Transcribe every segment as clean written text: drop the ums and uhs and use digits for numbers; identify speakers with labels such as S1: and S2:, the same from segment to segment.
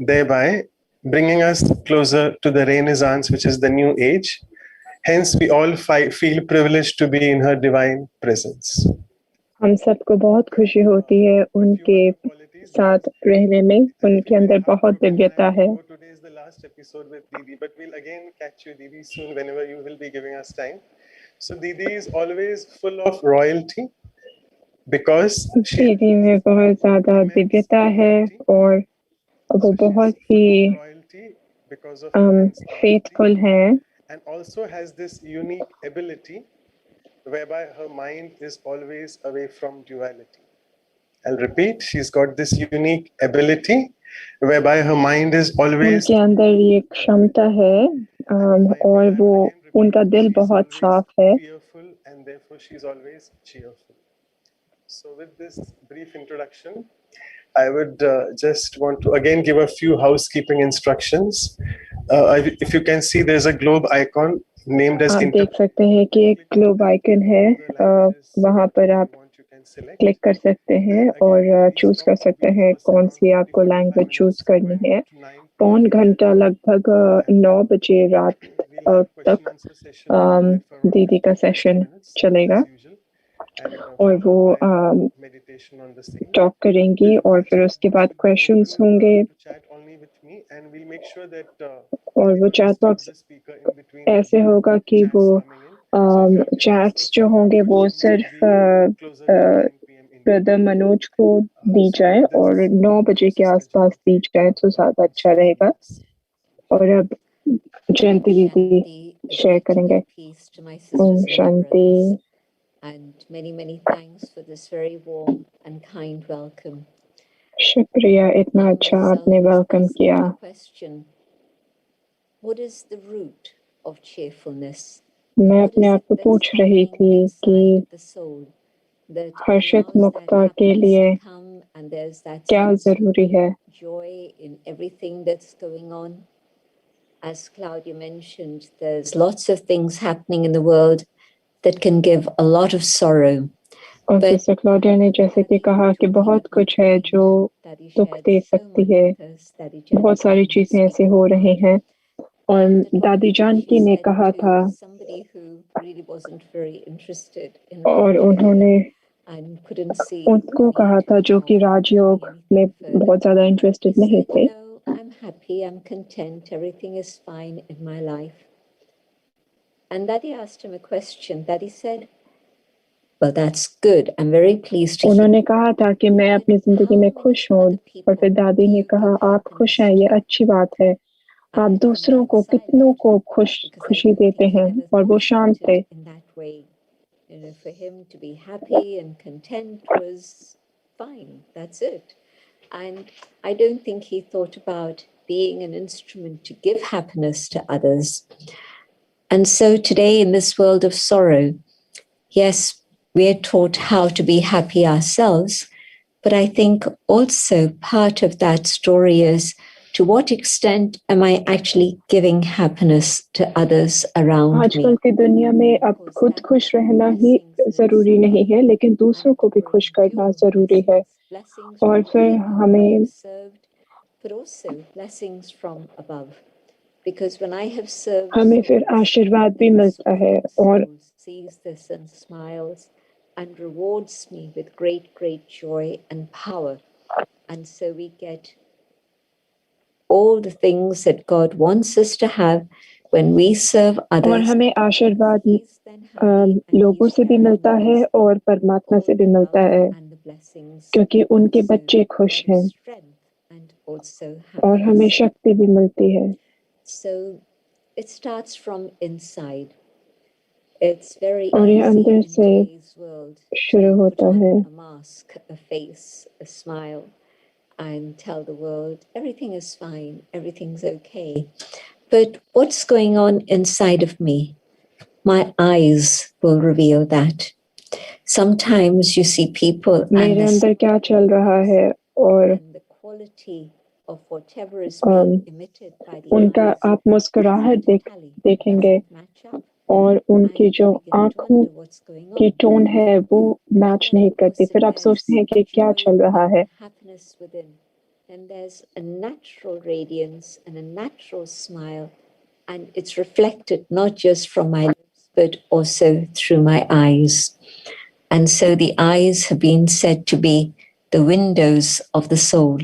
S1: thereby bringing us closer to the Renaissance, which is the new age. Hence, we all feel privileged to be in her divine presence.
S2: हम सबको बहुत खुशी होती है उनके साथ रहने में, उनके अंदर बहुत दिव्यता है.
S1: Today is the last episode with Didi, but we'll again catch you, Didi, soon whenever you will be giving us time. So Didi is always full of royalty because
S2: दीदी में बहुत ज़्यादा दिव्यता है और वो बहुत ही faithful है.
S1: And also has this unique ability whereby her mind is always away from duality. I'll repeat, she's got this unique ability whereby her mind is always
S2: उनके अंदर ये क्षमता है और वो उनका दिल बहुत साफ है.
S1: fearful and therefore she's always cheerful. So with this brief introduction, I would just want to again give a few housekeeping instructions. If you can see, there's a globe icon named as.
S2: आप देख सकते हैं कि एक globe icon है, वहाँ पर आप क्लिक कर सकते हैं और चूज कर सकते हैं कौन सी आपको लैंग्वेज चूज करनी है. पौन घंटा लगभग 9 बजे रात तक दीदी का सेशन चलेगा और वो टॉक करेंगी और फिर उसके बाद क्वेश्चंस होंगे और वो चैट बॉक्स ऐसे होगा कि वो चैट्स जो होंगे वो सिर्फ ब्रदर मनोज को दी जाए और 9 बजे के आसपास दी जाए तो ज़्यादा अच्छा रहेगा. और अब जयंती दीदी शेयर करेंगे. Om Shanti.
S3: And many thanks for this very warm and kind welcome.
S2: शुक्रिया, इतना अच्छा आपने वेलकम किया.
S3: What is the root of cheerfulness?
S2: मैं अपने आप को पूछ रही थी कि हर्षित मुक्ता के लिए क्या जरूरी है.
S3: Joy in everything that's going on. As Claudia mentioned, there's lots of things happening in the world that can give a lot of sorrow.
S2: और जैसे क्लॉडिया ने जैसे कि कहा कि बहुत कुछ है जो दुख दे सकती है, बहुत सारी चीजें ऐसे हो रही हैं. और दादी जानकी ने कहा था और उन्होंने उनको कहा था जो कि राजयोग में बहुत ज्यादा इंटरेस्टेड नहीं थे.
S3: I'm happy, I'm content, everything is fine in my life. And Daddy asked him a question. Daddy said, well, that's good. I'm very pleased to hear.
S2: उन्होंने कहा था कि मैं अपनी जिंदगी में खुश हूँ और फिर दादी ने कहा आप खुश हैं, ये अच्छी बात है. आप दूसरों को कितनों को खुशी देते हैं. और वो शांत थे.
S3: For him to be happy and content was fine. That's it. And I don't think he thought about being an instrument to give happiness to others. And so today in this world of sorrow, yes, we are taught how to be happy ourselves, but I think also part of that story is to what extent am I actually giving happiness to others around me?
S2: आजकल की दुनिया में अब खुद खुश रहना ही जरूरी नहीं है, लेकिन दूसरों को भी खुश करना जरूरी है. और फिर हमें
S3: but also blessings from above. Because when I have served,
S2: हमें फिर आशीर्वाद भी मिलता है और
S3: sees this and smiles and rewards me with great joy and power. And so we get all the things that God wants us to have when we serve others.
S2: और हमें आशीर्वाद लोगों से भी मिलता है और परमात्मा से भी मिलता है क्योंकि उनके बच्चे खुश हैं और हमें शक्ति भी मिलती है.
S3: So it starts from inside. It's very
S2: और ये
S3: easy
S2: अंदर
S3: in
S2: से
S3: today's world
S2: शुरू होता
S3: to put
S2: है.
S3: on a mask, a face, a smile, and tell the world everything is fine, everything's okay. But what's going on inside of me? My eyes will reveal that. Sometimes you see people
S2: मेरे अंदर क्या चल रहा है और
S3: the quality of whatever is being emitted by the
S2: उनका
S3: eyes
S2: आप मुस्कुराहट देखेंगे
S3: match up.
S2: और उनकी जो आंखों की टोन है वो मैच नहीं करती. फिर आप सोचते हैं कि क्या चल रहा है.
S3: then there's a natural radiance and a natural smile, and it's reflected not just from my lips, but also through my eyes. And so the eyes have been said to be the windows of the soul.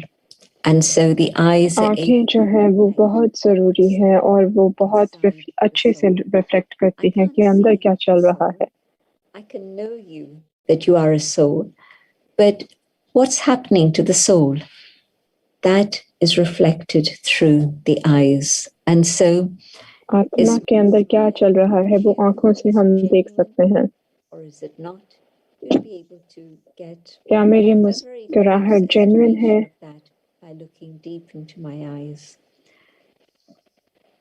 S3: And so the eyes are
S2: आंखें जो है वो बहुत जरूरी है और वो बहुत अच्छे से रिफ्लेक्ट करती हैं कि अंदर क्या चल रहा है.
S3: I can know you that you are a soul, but what's happening to the soul? That is reflected through the eyes. And so
S2: आत्मा के अंदर क्या चल रहा है वो आंखों से हम देख सकते हैं.
S3: Or is it not? You'll be able to get
S2: क्या मेरी मुस्कुराहट जेन्युइन है?
S3: By looking deep into my eyes.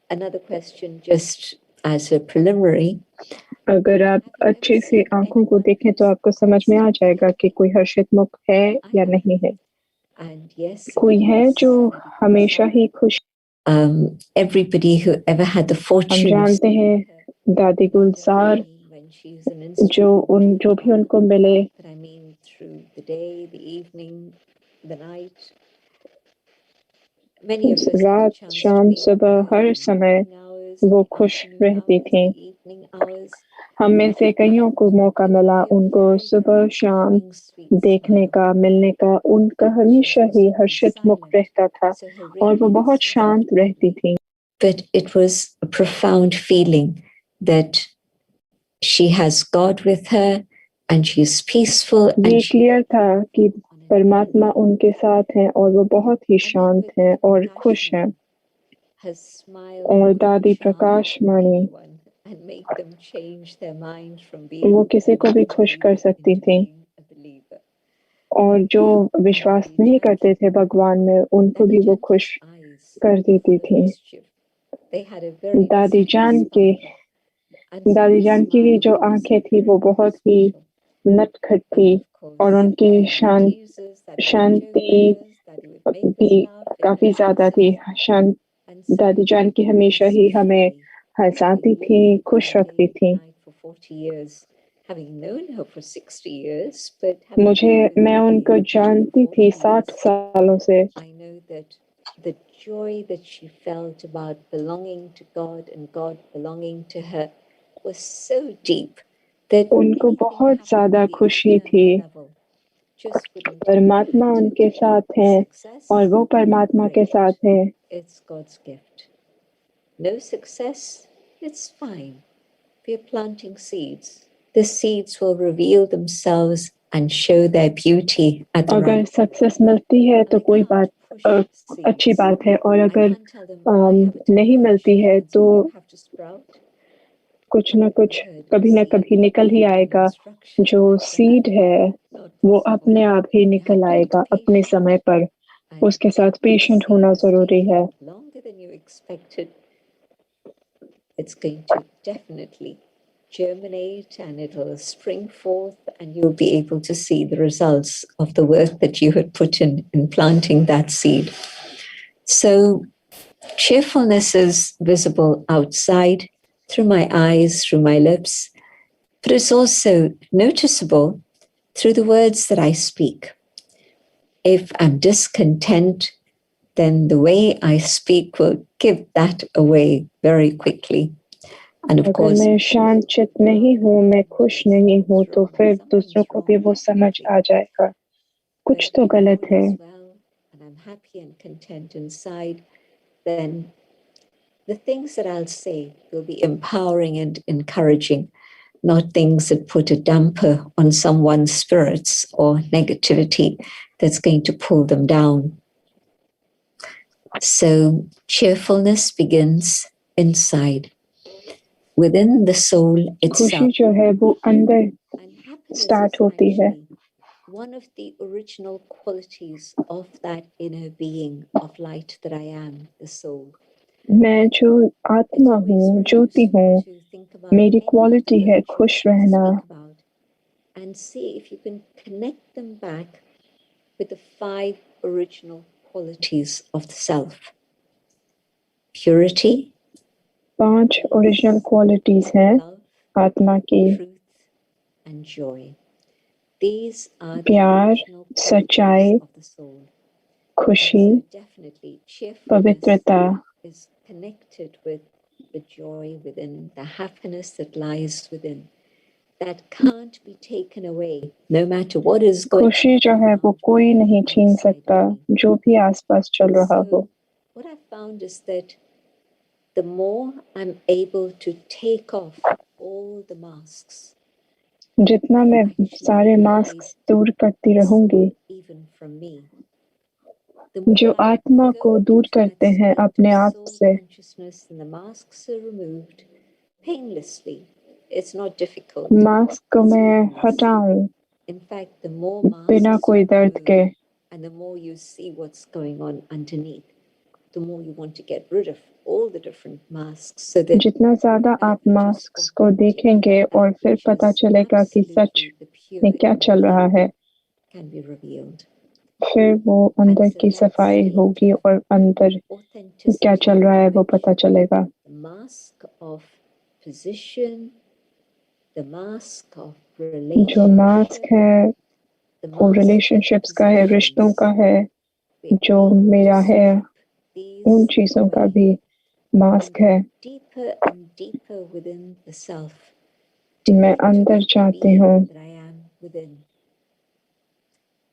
S3: Another question, just as a preliminary.
S2: अगर आप अच्छे से आंखों को देखें तो आपको समझ में आ जाएगा कि कोई हर्षित मुख है या नहीं है. कोई है जो हमेशा ही खुश.
S3: Everybody who ever had the fortune.
S2: हम जानते हैं दादी गुलजार जो भी उनको मिले.
S3: I mean, through the day, the evening, the night.
S2: रात, शाम, सुबह, हर समय वो खुश रहती थी. हम में से कईयों को मौका मिला उनको सुबह शाम देखने का, मिलने का. उनका हमेशा ही हर्षित मुख रहता था और वो बहुत शांत रहती थी.
S3: But it was a profound feeling that she has God with her and she is peaceful.
S2: ये क्लियर था कि परमात्मा उनके साथ हैं और वो बहुत ही शांत हैं और खुश हैं. और दादी प्रकाश मणि वो किसी को भी खुश कर सकती थी और जो विश्वास नहीं करते थे भगवान में उनको भी वो खुश कर देती थी. दादी जान की जो आंखें थी वो बहुत ही नटखट थी और उनकी शांति भी काफी ज्यादा थी. दादी जान की हमेशा ही हमें हंसाती थी, खुश रखती थी. मैं उनको जानती थी 60 सालों से.
S3: The joy that she felt about belonging to God and God belonging to her was so deep that
S2: उनको बहुत ज्यादा खुशी थी. परमात्मा उनके साथ हैं और वो परमात्मा के साथ हैं.
S3: It's God's gift. No success, it's fine. We are planting seeds. The seeds will reveal themselves and show their beauty at the
S2: अगर
S3: right.
S2: सक्सेस मिलती है तो कोई बात अच्छी बात है और अगर नहीं मिलती है तो कुछ ना कुछ कभी ना कभी निकल ही आएगा. जो सीड है वो अपने आप ही निकल आएगा अपने समय पर. उसके साथ पेशेंट होना जरूरी है.
S3: Longer than you expected, it's going to definitely germinate and it'll spring forth and you'll be able to see the results of the work that you had put in planting that seed. So cheerfulness is visible outside, through my eyes, through my lips, but it's also noticeable through the words that I speak. If I'm discontent, then the way I speak will give that away very quickly. And of course,
S2: मैं शांत चित्त नहीं हूँ, मैं खुश नहीं हूँ, तो फिर दूसरों को भी वो समझ आ जाएगा कुछ तो गलत है.
S3: And I'm happy and content inside, then the things that I'll say will be empowering and encouraging, not things that put a damper on someone's spirits or negativity that's going to pull them down. So cheerfulness begins inside, within the soul itself.
S2: खुशी जो है वो अंदर start होती है.
S3: One of the original qualities of that inner being of light that I am, the soul.
S2: मैं जो आत्मा हूँ, ज्योति हूँ, मेरी क्वालिटी है खुश रहना.
S3: And see if you can connect them back with the 5 original qualities of the self. Purity,
S2: 5 original qualities हैं आत्मा की.
S3: truth and joy. These are the
S2: प्यार,
S3: original
S2: सच्चाई,
S3: qualities of the soul.
S2: खुशी,
S3: definitely cheerfulness
S2: पवित्रता
S3: is connected with the joy within, the happiness that lies within, that can't be taken away, no matter what is going
S2: खुशी जो है वो कोई नहीं छीन सकता, जो भी आसपास चल रहा हो।
S3: What I found is that the more I'm able to take off all the masks,
S2: जितना मैं सारे मास्क दूर करती रहूंगी,
S3: even from me,
S2: जो आत्मा को दूर करते हैं अपने आप से,
S3: and the masks are removed painlessly. It's not difficult.
S2: Mask को मैं हटाऊं,
S3: In fact, the more
S2: बिना
S3: masks
S2: कोई
S3: you
S2: दर्द
S3: remove,
S2: के,
S3: and the more you see what's going on underneath, the more you want to get rid of all the different masks. So that
S2: जितना ज्यादा आप मास्क को देखेंगे और फिर पता चलेगा कि सच में क्या चल रहा है,
S3: can be revealed.
S2: फिर वो अंदर की सफाई होगी और अंदर क्या चल रहा है वो पता चलेगा।
S3: The mask of position, the mask of
S2: जो मास्क है वो रिलेशनशिप्स का है, रिश्तों का है, जो मेरा है उन चीजों का भी मास्क है।
S3: deeper and deeper within the self.
S2: मैं अंदर चाहती हूँ।
S3: That I am within.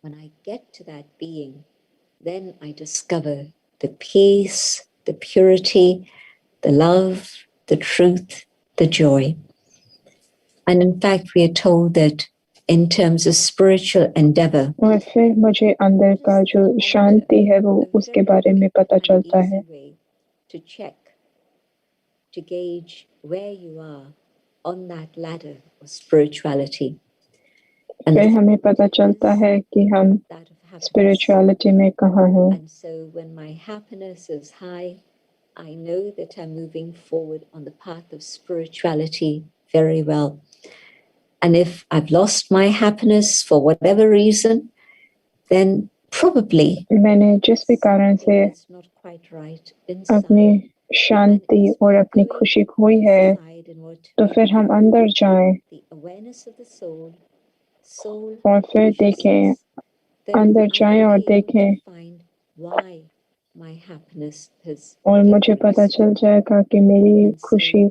S3: When I get to that being, then I discover the peace, the purity, the love, the truth, the joy. And in fact, we are told that in terms of spiritual endeavor,
S2: और फिर मुझे अंदर का जो शांति है वो उसके बारे में पता चलता है।
S3: To check, to gauge where you are on that ladder of spirituality.
S2: फिर हमें पता चलता है कि हम स्पिरिचुअलिटी में कहाँ हैं।
S3: And so when my happiness is high, I know that I'm moving forward on the path of spirituality very well. And if I've lost my happiness for whatever reason, then probably
S2: मैंने जिस भी कारण से
S3: not quite right
S2: अपनी शांति और अपनी खुशी खोई है, तो फिर हम अंदर जाएं और फिर देखें, अंदर जाएं और देखें, और मुझे पता चल जाएगा कि मेरी खुशी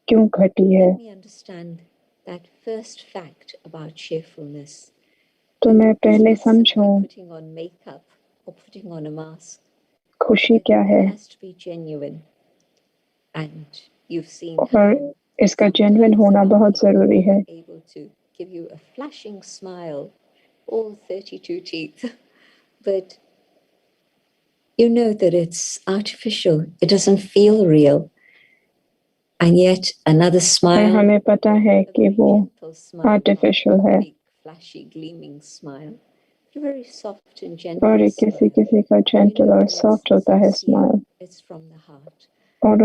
S2: क्यों घटी है।
S3: That first fact about cheerfulness.
S2: तो मैं पहले समझूं
S3: putting on makeup or putting on a mask.
S2: खुशी क्या है,
S3: It has to be genuine. And you've seen
S2: और इसका जेन्युइन होना बहुत जरूरी है।
S3: Able to give you a flashing smile, all 32 teeth, but you know that it's artificial. It doesn't feel real. And yet another smile,
S2: हमें पता है कि वो आर्टिफिशियल है,
S3: flashy, gleaming smile, very soft and gentle.
S2: और किसी किसी का जेंटल और सॉफ्ट होता है smile,
S3: It's from the heart.
S2: और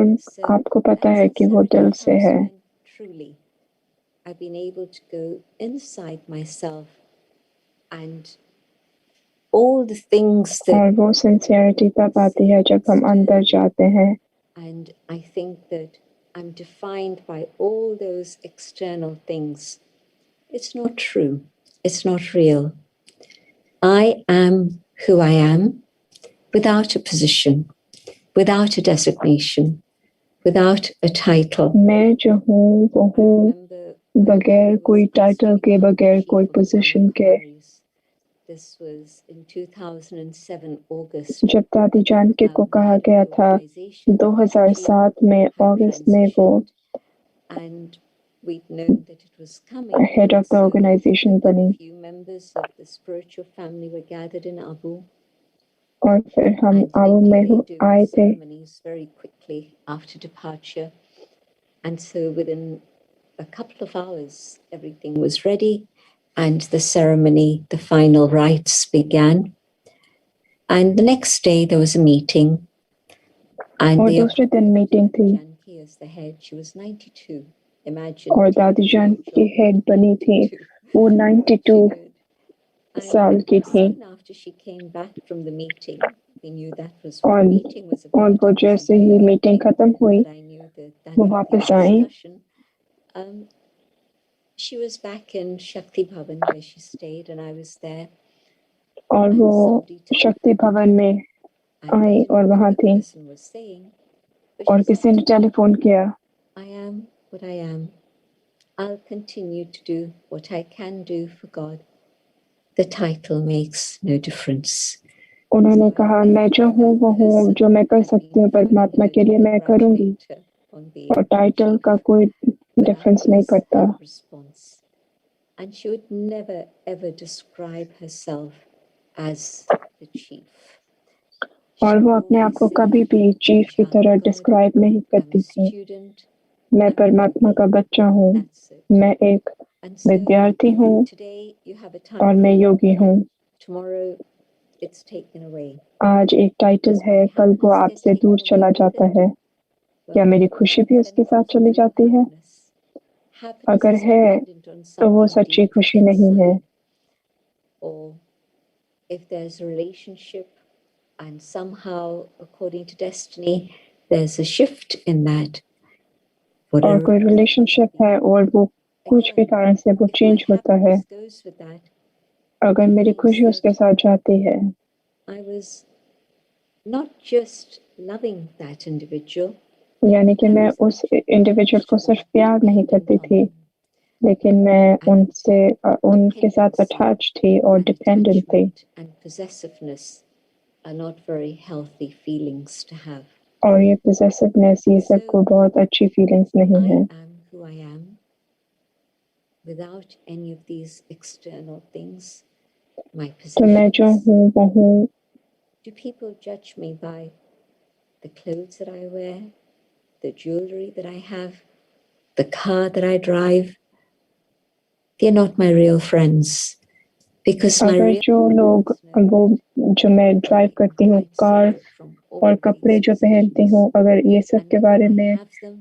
S2: आपको पता है कि वो दिल से है।
S3: Truly, I've been able to go inside myself and all the things that.
S2: और वो सिंसियरिटी तब आती है जब हम अंदर जाते हैं।
S3: And I think that I'm defined by all those external things. It's not true. It's not real. I am who I am without a position, without a designation, without a title.
S2: मैं जो हूँ वो हूँ बगैर कोई title के, बगैर कोई पोजीशन के।
S3: This was in 2007 August.
S2: जब दादी जानकी को कहा गया था 2007 में अगस्त में वो
S3: And we'd known that it was coming.
S2: Head of the organisation बनी।
S3: Few members of the spiritual family were gathered in Abu.
S2: और फिर हम आबू में आए थे।
S3: Very quickly after departure, and so within a couple of hours, everything was ready. And the ceremony, the final rites began. And the next day there was a meeting. And
S2: और दूसरे दिन meeting थी।
S3: Jayanti as the head, she was 92. Imagine.
S2: और दादी Janaki head बनी थी, वो 92 साल की थी।
S3: After she came back from the meeting, we knew that was
S2: और वो जैसे ही मीटिंग खत्म हुई, वो वापस आई।
S3: She was back in Shakti Bhavan where she stayed, and I was there.
S2: और
S3: and
S2: वो
S3: somebody told
S2: शक्ति
S3: her,
S2: भवन में
S3: and I
S2: आई
S3: don't
S2: और
S3: know
S2: वहाँ
S3: what the
S2: थी
S3: person was saying, but
S2: और
S3: she
S2: किसी ने
S3: said,
S2: टेलीफोन किया
S3: I am what I am. I'll continue to do what I can do for God. The title makes no difference.
S2: उन्होंने कहा मैं जो हूँ वो हूँ, जो मैं कर सकती हूँ परमात्मा के लिए मैं करूँगी, और टाइटल का कोई डिफरेंस नहीं पड़ता।
S3: And she would never ever describe herself as the chief.
S2: और वो अपने आप को कभी भी चीफ की तरह डिस्क्राइब नहीं करती थी। मैं परमात्मा का बच्चा हूँ, मैं एक विद्यार्थी हूँ और मैं योगी हूँ। आज एक टाइटल है, कल वो आपसे दूर चला जाता है। क्या मेरी खुशी भी उसके साथ चली जाती है? अगर है तो वो सच्ची खुशी नहीं है।
S3: If there's a relationship and somehow, according to destiny, there's a shift in that.
S2: और कोई रिलेशनशिप है और वो कुछ भी कारण से वो चेंज होता है, अगर मेरी खुशी उसके साथ जाती है,
S3: I was not just loving that individual,
S2: यानी कि मैं उस इंडिविजुअल को सिर्फ प्यार नहीं करती थी, लेकिन मैं उनके साथ अटैच थी और डिपेंडेंट थी।
S3: and possessiveness are not very healthy feelings to have.
S2: और ये possessiveness, ये सब को बहुत अच्छी फीलिंग्स नहीं है।
S3: I am who I am without any of these external things. My
S2: तो मैं जो
S3: possessions.
S2: हूँ वो हूँ।
S3: Do people judge me by the clothes that I wear, the jewelry that I have, the car that I drive? They're not my real friends. Because my
S2: अगर
S3: real
S2: जो लोग वो जो मैं ड्राइव करती हूँ, कार और कपड़े जो पहनती हूँ, अगर ये सब के बारे में,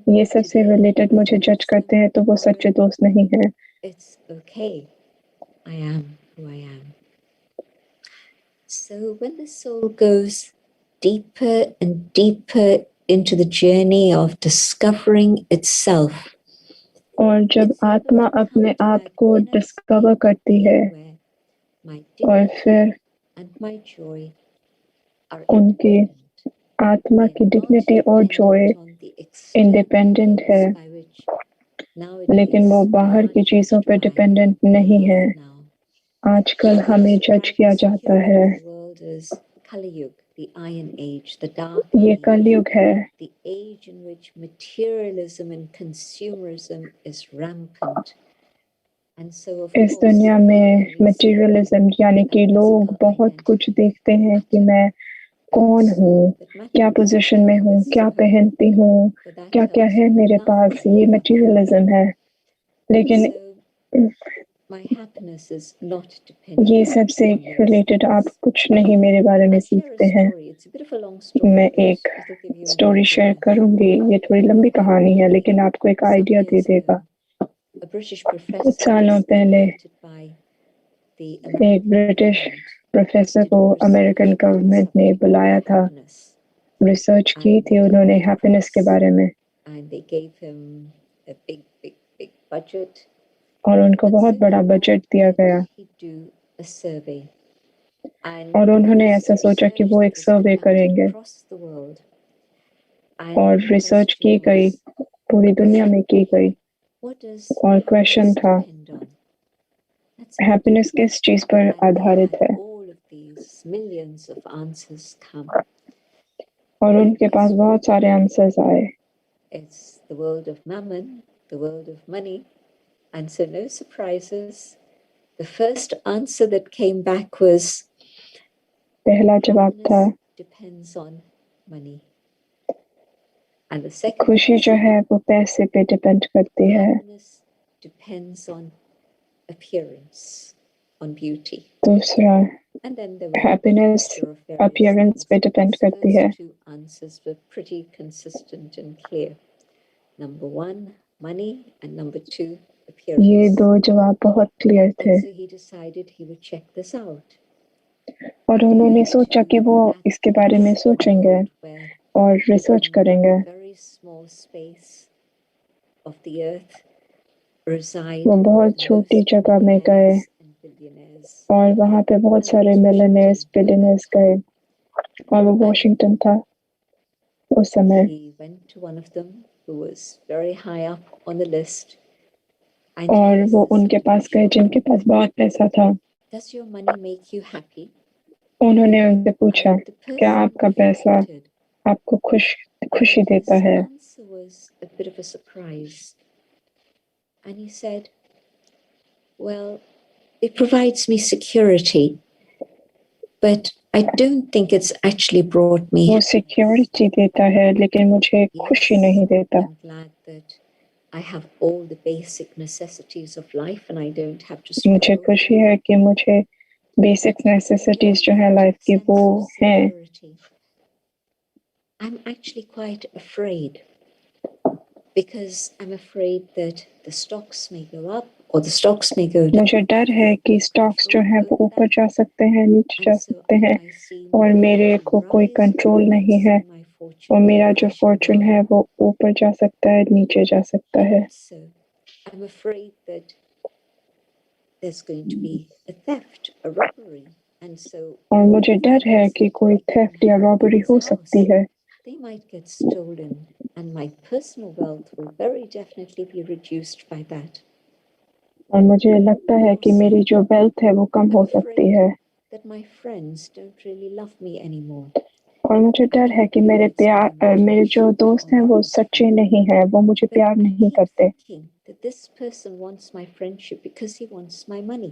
S2: ये सब से रिलेटेड मुझे जज करते हैं तो वो सच्चे दोस्त नहीं है।
S3: It's okay. I am who I am. So when the soul goes deeper and deeper into the journey of discovering itself,
S2: और जब आत्मा अपने आप को डिस्कवर करती है और फिर उनकी आत्मा की डिग्निटी और जॉय इंडिपेंडेंट है, लेकिन वो बाहर की चीजों पे डिपेंडेंट नहीं है। आजकल हमें जज किया जाता है। ये कलयुग है,
S3: the age in which materialism and consumerism is rampant. And so, of
S2: इस
S3: course,
S2: दुनिया में मटेरियलिज्म, यानी कि लोग बहुत कुछ देखते हैं कि मैं कौन हूँ, क्या पोजीशन में हूँ, क्या पहनती हूँ, क्या क्या है मेरे पास, ये मटेरियलिज्म है। लेकिन ये सब से रिलेटेड आप कुछ नहीं मेरे बारे में सीखते हैं। मैं एक स्टोरी शेयर करूंगी, ये थोड़ी लंबी कहानी है लेकिन आपको एक आइडिया दे देगा। कुछ सालों पहले एक ब्रिटिश प्रोफेसर को अमेरिकन गवर्नमेंट ने बुलाया था, रिसर्च की थी उन्होंने हैप्पीनेस के बारे में, और उनको बहुत बड़ा बजट दिया गया। और उन्होंने ऐसा सोचा कि वो एक सर्वे करेंगे, और रिसर्च की गई, पूरी दुनिया में की गई, और क्वेश्चन था हैप्पीनेस किस चीज पर आधारित है। और उनके पास बहुत सारे आंसर्स आए।
S3: It's the world of mammon, the world of money, and so no surprises. The first answer that came back was
S2: पहला जवाब था
S3: depends on money. And the second
S2: खुशी जो है वो पैसे पे डिपेंड करती है।
S3: depends on appearance, on beauty.
S2: दूसरा हैप्पीनेस अपीयरेंस पे डिपेंड करती है।
S3: Two answers were pretty consistent and clear. Number one, money, and number two, appearance.
S2: ये दो जवाब बहुत क्लियर थे।
S3: And so he decided he would check this out.
S2: और उन्होंने सोचा कि वो इसके बारे में सोचेंगे और रिसर्च करेंगे।
S3: Very small space of the earth reside
S2: वो बहुत छोटी जगह में गए और वहाँ पे बहुत सारे मिलियनेयर्स बिलियनर्स गए और वो वॉशिंगटन था उस समय।
S3: He went to one of them who was very high up on the list.
S2: और वो उनके पास गए जिनके पास बहुत पैसा था।
S3: Does your money make you happy?
S2: उन्होंने उनसे पूछा, क्या आपका पैसा आपको खुशी देता है?
S3: His answer was a bit of a surprise. And he said, well, it provides me security, but I don't think it's actually brought me.
S2: वो सिक्योरिटी देता है लेकिन मुझे खुशी नहीं देता।
S3: I'm glad that I have all the basic necessities of life and I don't have to struggle.
S2: मुझे खुशी है कि मुझे बेसिक नेसेसिटीज जो है लाइफ की वो हैं।
S3: I'm actually quite afraid because I'm afraid that the stocks may go up or the stocks may go down.
S2: मुझे डर है कि स्टॉक्स जो है वो ऊपर जा सकते हैं नीचे जा सकते हैं और मेरे को कोई कंट्रोल नहीं है और मेरा जो फॉर्चून है वो ऊपर जा सकता है नीचे जा सकता है।
S3: I'm afraid that there's going to be a theft, a robbery, and so.
S2: और मुझे डर है कि कोई थेफ्ट या रॉबरी हो सकती है।
S3: They might get stolen, and my personal wealth will very definitely be reduced by that.
S2: और मुझे लगता है कि मेरी जो वेल्थ है वो कम हो सकती है।
S3: That my friends don't really love me anymore.
S2: और मुझे डर है कि मेरे जो दोस्त हैं वो सच्चे नहीं हैं, वो मुझे प्यार नहीं करते।
S3: That this person wants my friendship because he wants my money.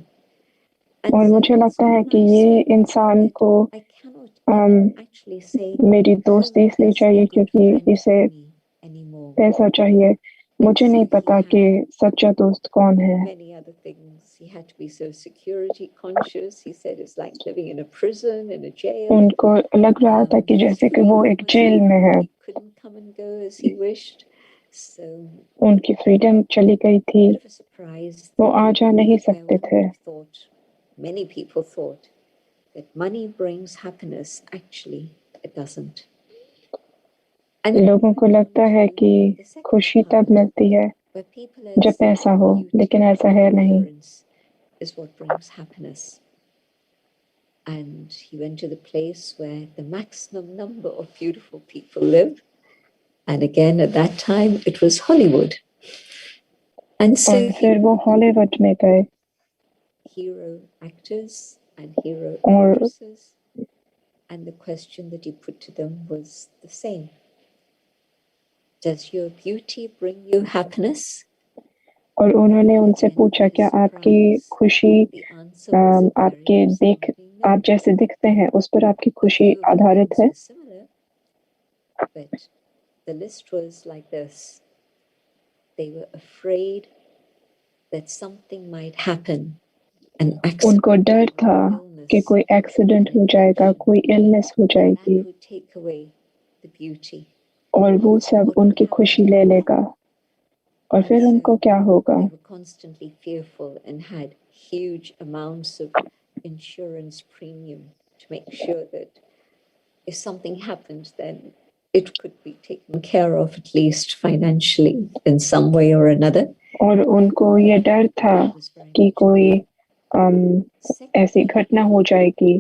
S2: और मुझे लगता है कि ये इंसान को मेरी दोस्ती इसलिए चाहिए क्योंकि इसे पैसा चाहिए। मुझे नहीं पता कि सच्चा दोस्त कौन है।
S3: Many other things. He had to be so security conscious. He said it's like living in a prison, in a jail.
S2: उनको लग रहा था कि जैसे कि वो एक जेल में है।
S3: He couldn't come and go as he wished. So
S2: उनकी फ्रीडम चली गई थी, वो आ जा नहीं सकते थे।
S3: Many people thought that money brings happiness. Actually, it doesn't.
S2: लोगों को लगता है कि खुशी तब मिलती है जब पैसा हो, लेकिन ऐसा है नहीं।
S3: Is what brings happiness. And he went to the place where the maximum number of beautiful people live. And again, at that time, it was Hollywood. And so
S2: फिर वो हॉलीवुड में गए।
S3: Hero actors and hero actresses. And the question that he put to them was the same. Does your beauty bring you happiness?
S2: और उन्होंने उनसे पूछा, क्या आपकी खुशी आप जैसे दिखते हैं उस पर आपकी खुशी आधारित है?
S3: But the list was like this. They were afraid that something might happen.
S2: उनको डर था कि कोई एक्सीडेंट हो जाएगा, कोई इलनेस हो जाएगी और वो सब उनकी खुशी ले लेगा। और फिर उनको क्या होगा?
S3: They were constantly fearful and had huge amounts of insurance premium to make sure that if something happened, then it could be taken care of at least financially in some way or another.
S2: और उनको ये डर था कि कोई ऐसी घटना हो जाएगी।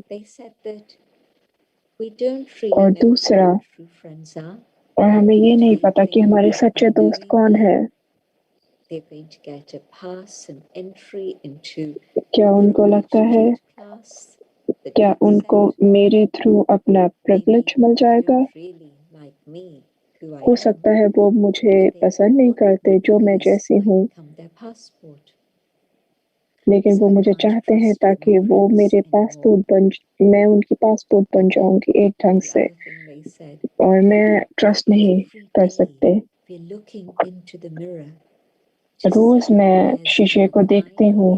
S2: और दूसरा, और हमें ये नहीं पता कि हमारे सच्चे दोस्त कौन है। क्या उनको लगता है, क्या उनको मेरे थ्रू अपना प्रिविलेज मिल जाएगा? हो सकता है वो मुझे पसंद नहीं करते जो मैं जैसी हूँ, लेकिन वो मुझे चाहते हैं ताकि वो मेरे मैं उनकी पासपोर्ट बन जाऊंगी एक ढंग से, और मैं ट्रस्ट नहीं कर सकते। रोज मैं शीशे को देखती हूँ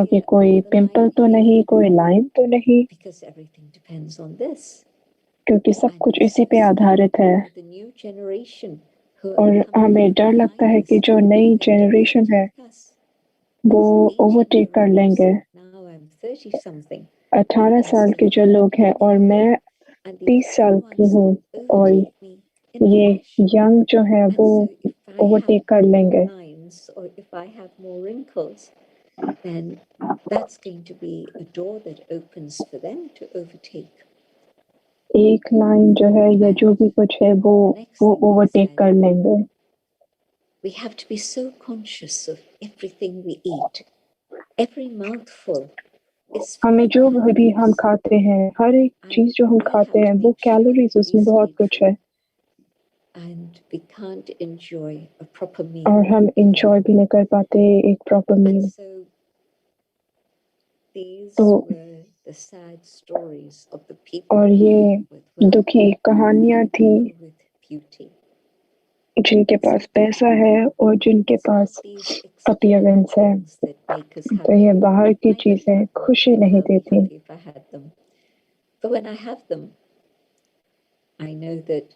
S2: कि कोई पिंपल तो नहीं, कोई लाइन तो नहीं, क्योंकि सब कुछ इसी पे आधारित है। और हमें डर लगता है कि जो नई जनरेशन है वो ओवरटेक कर लेंगे। 18 साल के जो लोग हैं और मैं 30 साल की हूँ, और ये यंग जो है वो ओवरटेक कर लेंगे।
S3: then that's going to be a door that opens for them to overtake.
S2: एक लाइन जो है या जो भी कुछ है वो ओवरटेक कर लेंगे.
S3: We have to be so conscious of everything we eat. Every mouthful is
S2: हमें जो भी हम खाते हैं, हर एक चीज जो हम खाते हैं वो कैलोरीज उसमें बहुत कुछ है.
S3: And we can't enjoy a proper meal.
S2: और हम enjoy भी नहीं कर पाते एक proper meal.
S3: And so these were the sad stories of the people
S2: और ये दुखी कहानियां थी
S3: with beauty.
S2: जिनके पास पैसा है और जिनके पास अपीयरेंस है. तो ये बाहर की चीजें खुशी नहीं देती.
S3: But when I have them, I know that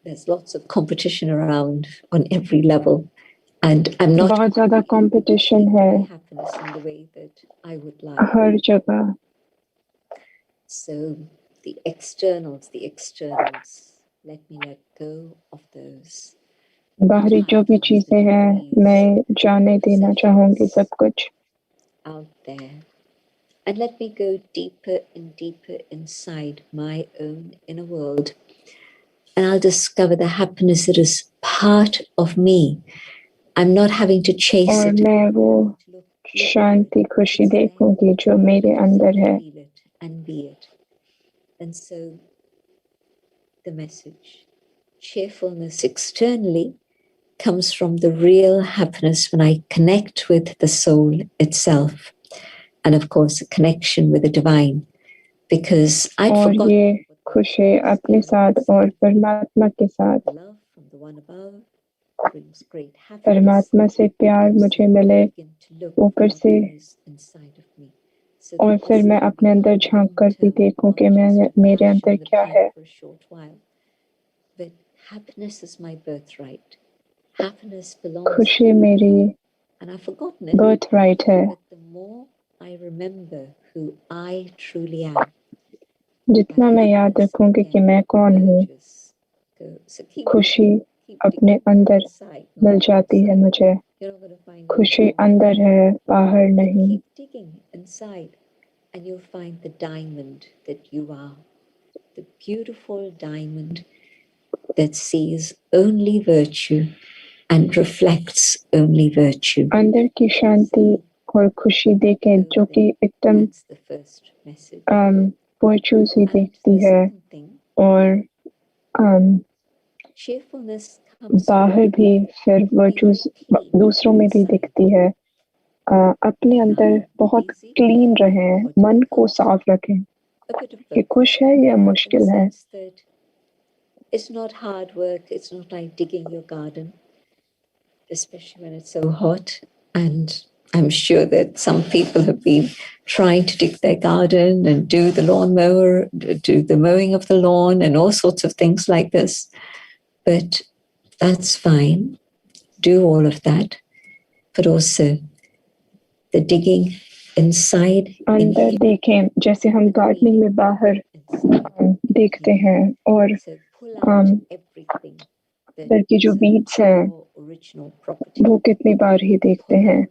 S3: there's lots of competition around on every level, and I'm not
S2: बहुत ज़्यादा competition है
S3: happiness in the way that I would like.
S2: हर जगह.
S3: So the externals, let me let go of those.
S2: बाहरी जो भी चीजें हैं मैं जाने देना चाहूंगी सब कुछ.
S3: Out there. And let me go deeper and deeper inside my own inner world. And I'll discover the happiness that is part of me. I'm not having to chase
S2: और
S3: it.
S2: मैं वो शांति खुशी देखूंगी जो मेरे अंदर है.
S3: And be it. And so the message, cheerfulness externally comes from the real happiness when I connect with the soul itself. And of course, a connection with the divine, because I'd
S2: और
S3: forgotten
S2: ये खुशी अपने साथ और परमात्मा के साथ.
S3: love from the one above brings great happiness.
S2: परमात्मा से प्यार मुझे मिले ऊपर से. और फिर मैं अपने अंदर झांक कर भी देखूं कि मेरे अंदर क्या है.
S3: But happiness is my birthright. Happiness belongs
S2: खुशी मेरी
S3: and I've forgotten it.
S2: birthright है.
S3: But the more I remember who I truly am,
S2: जितना मैं याद रखूंगी कि मैं कौन हूँ, खुशी अपने अंदर मिल जाती है मुझे. खुशी अंदर है, बाहर नहीं.
S3: Keep digging inside and you'll find the diamond that you are. The beautiful diamond that sees only virtue and reflects only virtue.
S2: अंदर की शांति और खुशी देखें जो कि एकदम वर्चूज ही देखती है और बाहर भी फिर वर्चूज दूसरों में भी दिखती है. अपने अंदर बहुत क्लीन रहें, मन को साफ रखें. ये खुश है या मुश्किल है?
S3: It's not hard work. It's not like digging your garden, especially when it's so hot. And I'm sure that some people have been trying to dig their garden and do the lawnmower, do the mowing of the lawn and all sorts of things like this. But that's fine. Do all of that. But also the digging inside.
S2: अंदर देखें जैसे हम gardening में बाहर देखते हैं और अंदर की जो बीड्स हैं वो कितनी बार ही देखते हैं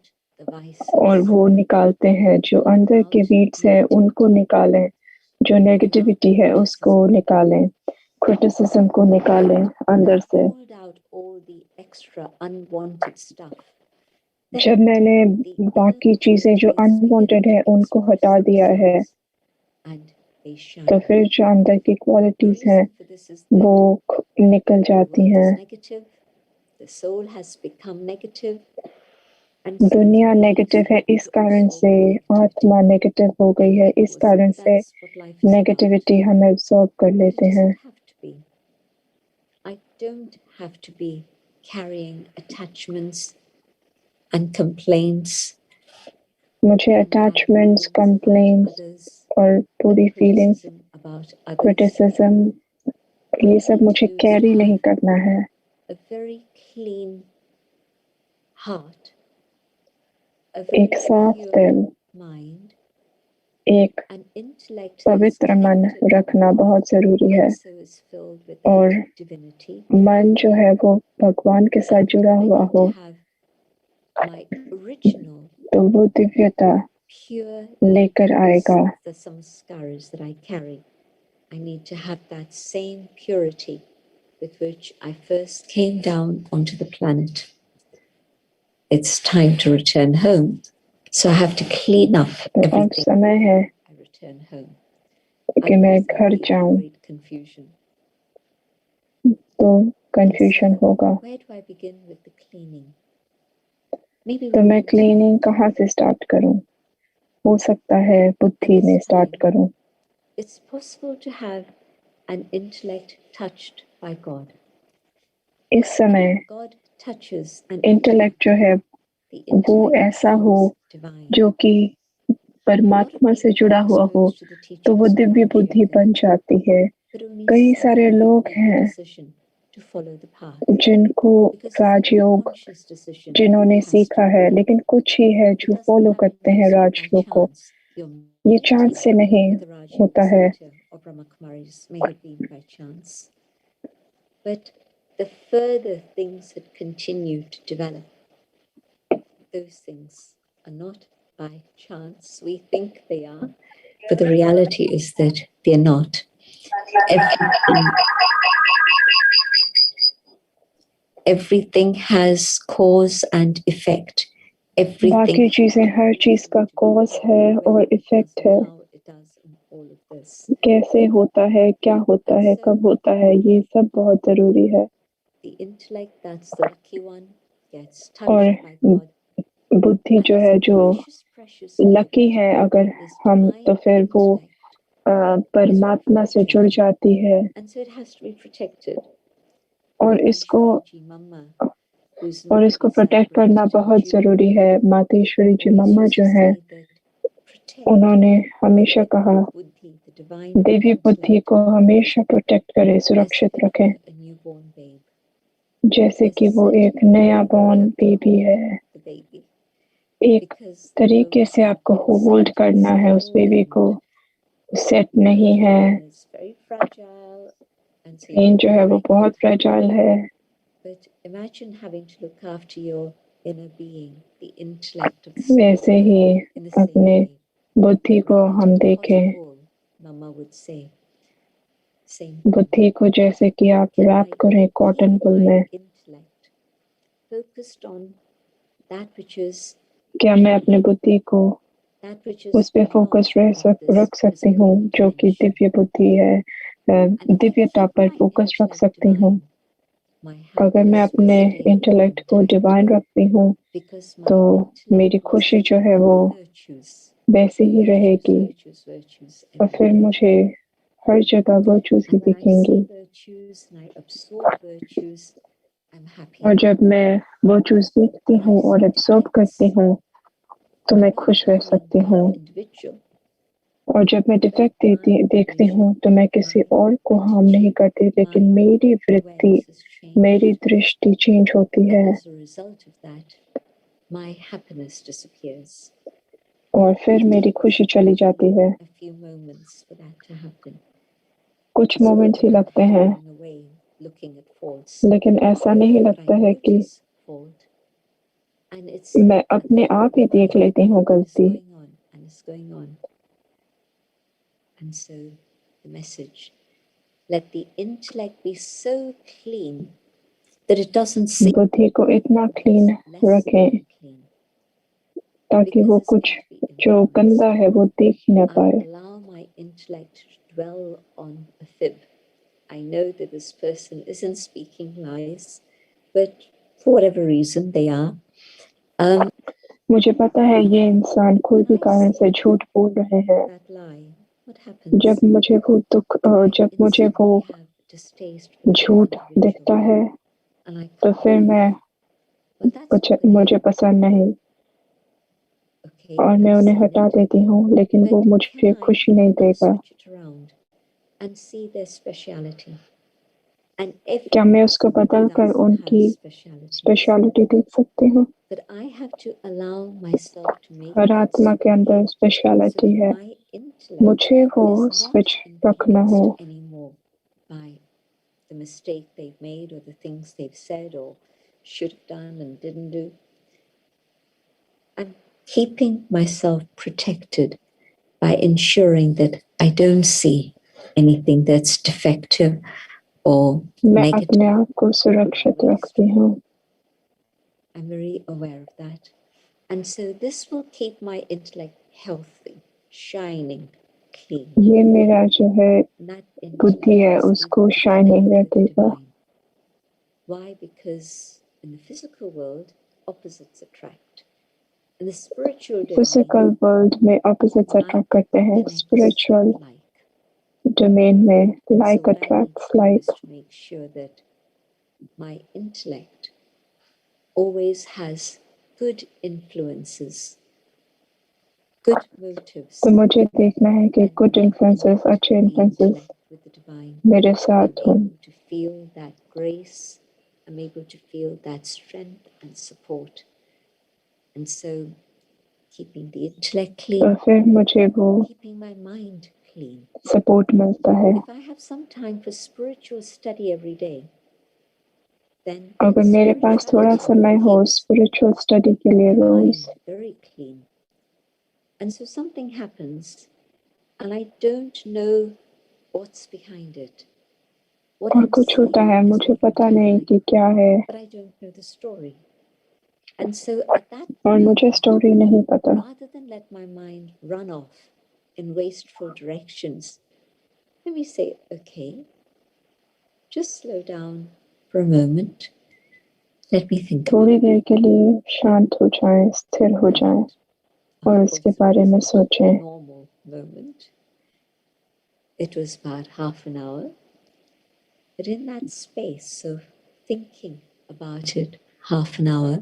S2: और वो निकालते हैं. जो अंदर के बीड्स हैं उनको निकालें, जो नेगेटिविटी है उसको निकालें, क्रिटिसिज्म को निकालें अंदर से. जब मैंने बाकी चीजें जो अनवांटेड है उनको हटा दिया है तो फिर जो अंदर की क्वालिटीज हैं वो निकल जाती हैं. दुनिया नेगेटिव है, इस कारण से आत्मा नेगेटिव हो गई है, इस कारण से नेगेटिविटी हम एब्सॉर्ब कर लेते हैं.
S3: I don't have to be carrying attachments and complaints.
S2: मुझे अटैचमेंट्स, कंप्लेंट्स और पूरी फीलिंग्स, क्रिटिसिज्म, ये सब मुझे कैरी नहीं करना है.
S3: A very clean heart,
S2: एक साफ दिल, एक पवित्र मन रखना बहुत जरूरी है. और मन जो है वो भगवान के साथ जुड़ा हुआ हो, तो वो दिव्यता
S3: pure
S2: लेकर आएगा।
S3: the samskaras that I carry. I need to have that same purity with which I first came down onto the planet. It's time to return home. So I have to clean up
S2: तो अब
S3: everything.
S2: समय है
S3: I return home.
S2: कि मैं
S3: Otherwise,
S2: घर
S3: there'll be
S2: जाऊं,
S3: great confusion.
S2: तो confusion होगा।
S3: Where do I begin with the cleaning? Maybe
S2: तो
S3: we
S2: मैं
S3: need
S2: क्लीनिंग कहाँ से स्टार्ट करूं? हो सकता है बुद्धि में स्टार्ट करूं।
S3: It's possible to have an intellect touched by God.
S2: इस समय
S3: God touches an
S2: इंटेलेक्ट जो है
S3: the
S2: वो
S3: intellect
S2: ऐसा हो
S3: is divine.
S2: जो कि परमात्मा से जुड़ा हुआ हो, तो वो दिव्य बुद्धि बन जाती है। कई सारे लोग हैं जिनको राजयोग, जिन्होंने सीखा है, लेकिन कुछ ही है जो फॉलो करते हैं राजयोग को। ये चांस से नहीं होता है।
S3: But the further things that continue to develop, those things are not by chance. We think they are, but the reality is that they're not. Everything has cause and effect.
S2: बाकी चीजें, हर चीज का cause है और effect है। कैसे होता है, क्या होता है, कब होता है, ये सब बहुत जरूरी है। और बुद्धि जो है, जो लकी है अगर हम, तो फिर वो परमात्मा से जुड़ जाती है। और इसको प्रोटेक्ट करना बहुत जरूरी है। मातेश्वरी जी मम्मा जो है, उन्होंने हमेशा कहा देवी बुद्धि को हमेशा प्रोटेक्ट करें, सुरक्षित रखें, जैसे कि वो एक नया बॉर्न बेबी है। एक तरीके से आपको होल्ड करना है उस बेबी को, सेट नहीं है। ब्रेन जो है वो बहुत फ्रेजाइल है। वैसे ही अपने बुद्धि को हम देखें, बुद्धि को जैसे कि आप रैप करें कॉटन बुल में। क्या मैं अपने बुद्धि को उस पे फोकस रख सकती हूँ जो कि दिव्य बुद्धि है, दिव्यता पर फोकस रख सकती हूँ। अगर मैं अपने इंटेलेक्ट को डिवाइन रखती हूँ तो मेरी खुशी जो है वो वैसे ही रहेगी, और फिर मुझे हर जगह वर्चूज ही दिखेंगी। और जब मैं वर्चूज देखती हूँ और एब्सॉर्ब करती हूँ तो मैं खुश रह सकती हूँ। और जब मैं डिफेक्ट देखती हूँ तो मैं किसी और को हार्म नहीं करती, लेकिन मेरी वृत्ति, मेरी दृष्टि चेंज होती है और फिर मेरी खुशी चली जाती है। कुछ मोमेंट्स ही लगते हैं, लेकिन ऐसा नहीं लगता है कि मैं अपने आप ही देख लेती हूँ गलती।
S3: And so the message, let the intellect be so clean that it doesn't see
S2: बुद्धि को इतना क्लीन रखें ताकि वो कुछ जो गंदा है वो देख ही ना पाए।
S3: allow my intellect to dwell on a fib. I know that this person isn't speaking lies, but for whatever reason they are.
S2: मुझे पता है ये इंसान कोई भी कारण से झूठ बोल रहे हैं। जब मुझे वो दुख, जब मुझे वो झूठ दिखता है तो फिर मुझे पसंद नहीं और मैं उन्हें हटा देती हूँ, लेकिन वो मुझे खुशी नहीं देगा। क्या मैं उसको बदल कर उनकी स्पेशलिटी देख सकती हूँ? हर आत्मा के अंदर स्पेशलिटी है, मुझे वो स्विच रखना है।
S3: The mistake they've made or the things they've said or should have done and didn't do. keeping myself protected by ensuring that I don't see anything that's defective or
S2: मैं
S3: negative.
S2: अपने आप को सुरक्षित रखती हूँ.
S3: I'm very aware of that. And so this will keep my intellect healthy, shining, clean.
S2: ये मेरा जो है
S3: That
S2: बुद्धि है
S3: intellect is
S2: उसको
S3: able to
S2: shining
S3: connect with the
S2: रखेगा.
S3: divine. Why? Because in the physical world, opposites attract. In the spiritual domain,
S2: physical world में opposites attract करते हैं. स्पिरिचुअल डोमेन में like attracts like.
S3: to make sure that my intellect always has good influences, good motives.
S2: तो मुझे देखना है कि good influences, अच्छे इन्फ्लुएंसेस
S3: with the divine.
S2: मेरे साथ
S3: I'm
S2: हों.
S3: able to feel that grace. I'm able to feel that strength and support. And so, keeping the intellect
S2: तो
S3: clean,
S2: फिर मुझे वो
S3: keeping my mind clean.
S2: Support मिलता है.
S3: If I have some time for spiritual study every day, then
S2: अगर मेरे पास थोड़ा समय हो स्पिरिचुअल स्टडी के लिए
S3: my
S2: rose,
S3: mind very clean. And so something happens, and I don't know what's behind it. What
S2: और
S3: I'm
S2: कुछ होता
S3: seeing
S2: है
S3: is
S2: मुझे
S3: what
S2: पता
S3: can
S2: नहीं
S3: happen,
S2: कि क्या है
S3: but I don't know the story. And so at that
S2: और मुझे
S3: moment,
S2: स्टोरी नहीं पता.
S3: rather than let my mind run off in wasteful directions, let me say, okay, just slow down for a moment. Let me think
S2: थोड़ी
S3: about
S2: देर के लिए शांत हो जाएं, स्थिर हो जाएं
S3: it.
S2: और
S3: Of
S2: उसके
S3: course, it
S2: बारे में
S3: wasn't a
S2: सोचें.
S3: normal moment. It was about half an hour. But in that space of thinking about it, half an hour,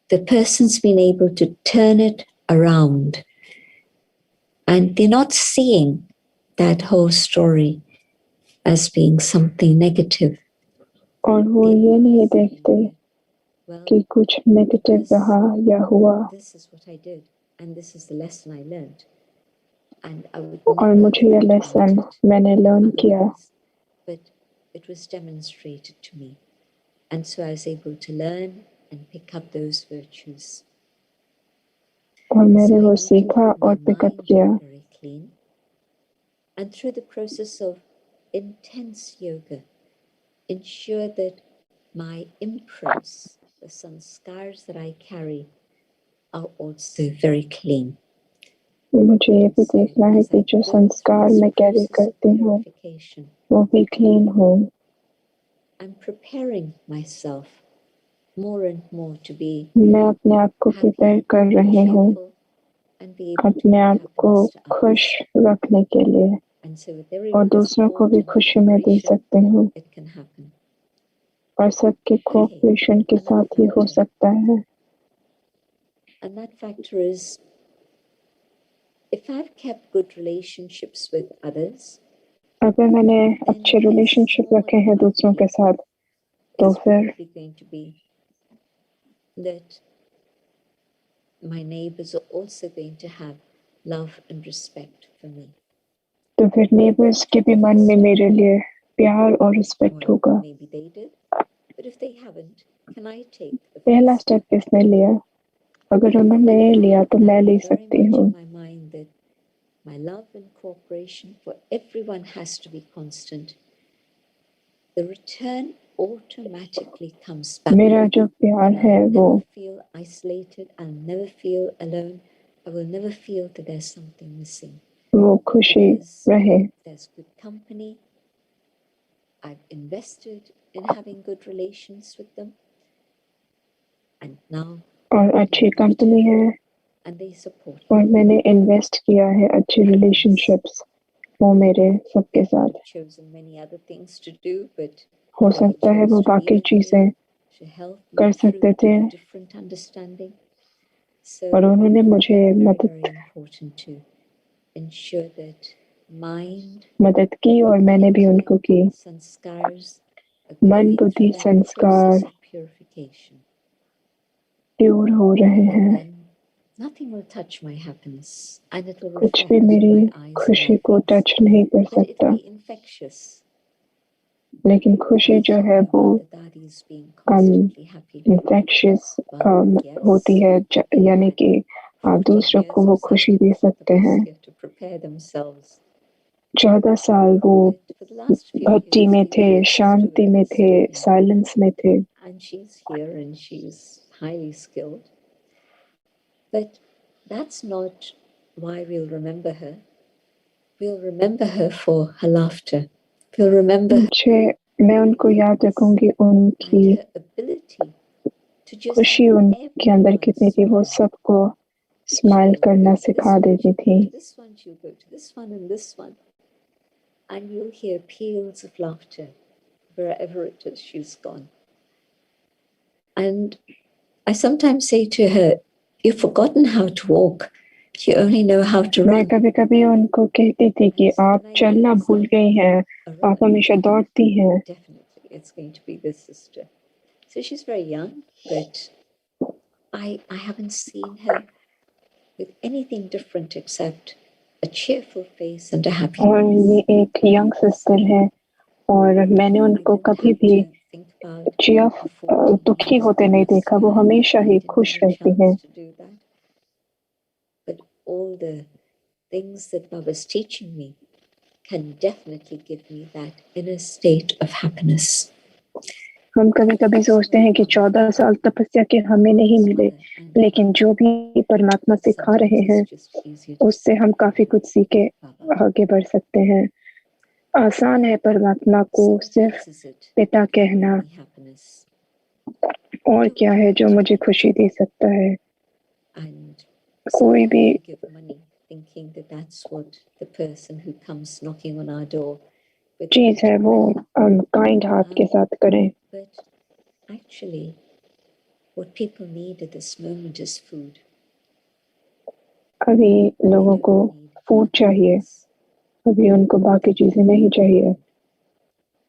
S3: the person's been able to turn it around. And they're not seeing that whole story as being something negative.
S2: और वो ये नहीं देखते कि कुछ negative रहा या हुआ.
S3: This is what I did, and this is the lesson I learned. And I would
S2: और
S3: never
S2: मुझे ये
S3: have
S2: लेसन
S3: taught it
S2: मैंने लर्न किया.
S3: otherwise, but it was demonstrated to me. And so I was able to learn and pick up those virtues.
S2: और मैंने
S3: So I
S2: वो
S3: need to
S2: सीखा
S3: keep my
S2: और pickup
S3: mind
S2: किया.
S3: very clean. And through the process of intense yoga, ensure that my imprints, the sanskars that I carry, are also very clean.
S2: मुझे ये भी देखना है कि जो संस्कार मैं कैरी करती हूँ वो भी क्लीन हो.
S3: I'm preparing myself more and more to be
S2: मैं अपने आप को प्रिपेयर कर रही हूँ
S3: cheerful and be able to
S2: अपने
S3: give
S2: आप को
S3: happiness to
S2: खुश
S3: others.
S2: रखने के लिए
S3: And so with
S2: और
S3: everyone's
S2: दूसरों को भी
S3: support and
S2: खुशी में दे
S3: cooperation,
S2: सकती हूँ
S3: it can happen.
S2: और सबके कोऑपरेशन के साथ ही हो सकता है.
S3: And that factor is, if I've kept good relationships with others,
S2: अगर मैंने अच्छे रिलेशनशिप रखे हैं दूसरों के साथ तो
S3: it's
S2: फिर
S3: probably going to be that my neighbors are also going to have love and respect for me.
S2: तो फिर नेबर्स के भी मन में मेरे लिए प्यार और रिस्पेक्ट होगा.
S3: Maybe they did, but if they haven't, can I take the
S2: पहला
S3: first
S2: स्टेप किसने लिया? अगर उन्होंने लिया तो मैं ले सकती हूँ.
S3: my mind that my love and cooperation for everyone has to be constant. The return automatically comes back.
S2: मेरा जो प्यार है वो
S3: I'll never feel isolated. I'll never feel alone. I will never feel that there's something missing.
S2: वो खुशी रहे.
S3: There's good company. I've invested in having good relations with them. And now
S2: और अच्छी कंपनी है
S3: and they support me.
S2: और मैंने invest किया है अच्छी रिलेशनशिप्स वो मेरे सबके साथ.
S3: Chosen many other things to do, but
S2: हो सकता है वो बाकी चीजें कर सकते थे
S3: different understanding. So
S2: और उन्होंने मुझे
S3: very important to ensure that
S2: मदद की और मैंने भी उनको की.
S3: sanskars
S2: मन बुद्धि संस्कार
S3: purification.
S2: प्योर हो रहे हैं.
S3: Nothing will touch my happiness, and it will
S2: कुछ
S3: reflect
S2: भी मेरी
S3: in my eyes
S2: खुशी
S3: and
S2: को
S3: my face.
S2: टच नहीं कर
S3: But it
S2: सकता.
S3: will be infectious.
S2: लेकिन खुशी जो है वो
S3: everybody's being constantly happy.
S2: Infectious
S3: Well, yes,
S2: होती है यानी कि आप
S3: 14
S2: दूसरों
S3: years
S2: को
S3: of
S2: वो खुशी दे
S3: silence, the
S2: सकते हैं।
S3: boys have to prepare themselves.
S2: 14 साल वो
S3: But for the last few
S2: Bhatti
S3: years,
S2: में
S3: we've
S2: थे,
S3: been used to
S2: Shanti
S3: it,
S2: में
S3: used
S2: थे,
S3: to him.
S2: साइलेंस में थे।
S3: And she's here and she's highly skilled. But that's not why we'll remember her. We'll remember her for her laughter. We'll remember
S2: मैं उनको याद रखूंगी उनकी
S3: and her ability to just
S2: खुशी
S3: make
S2: उनके अंदर
S3: everyone
S2: कितनी थी, वो
S3: smile.
S2: सबको स्माइल
S3: She'll
S2: करना
S3: go to this
S2: सिखा
S3: one,
S2: देती
S3: she'll
S2: थी।
S3: go to this one, she'll go to this one and this one. And you'll hear peals of laughter wherever it is she's gone. And I sometimes say to her, you've forgotten how to walk. You only know how to
S2: मैं
S3: run.
S2: कभी कभी उनको कहती थी कि
S3: And so
S2: आप
S3: when I
S2: चलना
S3: give
S2: भूल
S3: myself
S2: गई हैं,
S3: a
S2: आप
S3: run,
S2: हमेशा दौड़ती हैं।
S3: definitely it's going to be this sister. So she's very young, but I haven't seen her with anything different except a cheerful face and a happy
S2: और ये
S3: face.
S2: एक यंग सिस्टर है और मैंने
S3: I
S2: उनको
S3: didn't
S2: कभी
S3: have
S2: भी
S3: to think about a 14
S2: दुखी
S3: years
S2: होते नहीं देखा, वो
S3: past.
S2: हमेशा
S3: I
S2: ही
S3: didn't
S2: खुश
S3: have a
S2: रहती हैं।
S3: chance to do that. But all the things that Baba's teaching me can definitely give me that inner state of happiness.
S2: हम कभी कभी सोचते हैं कि 14 साल तपस्या के हमें नहीं मिले, लेकिन जो भी परमात्मा सिखा रहे हैं उससे हम काफी कुछ सीखे आगे बढ़ सकते हैं। आसान है परमात्मा को सिर्फ पिता कहना, और क्या है जो मुझे खुशी दे सकता है। कोई भी
S3: thinking that that's what the person who comes knocking on our door
S2: चीज है वो काइंड हार्ट के साथ करें।
S3: But actually what people need at this moment is food.
S2: अभी लोगों को फूड चाहिए, अभी उनको बाकी चीजें नहीं चाहिए,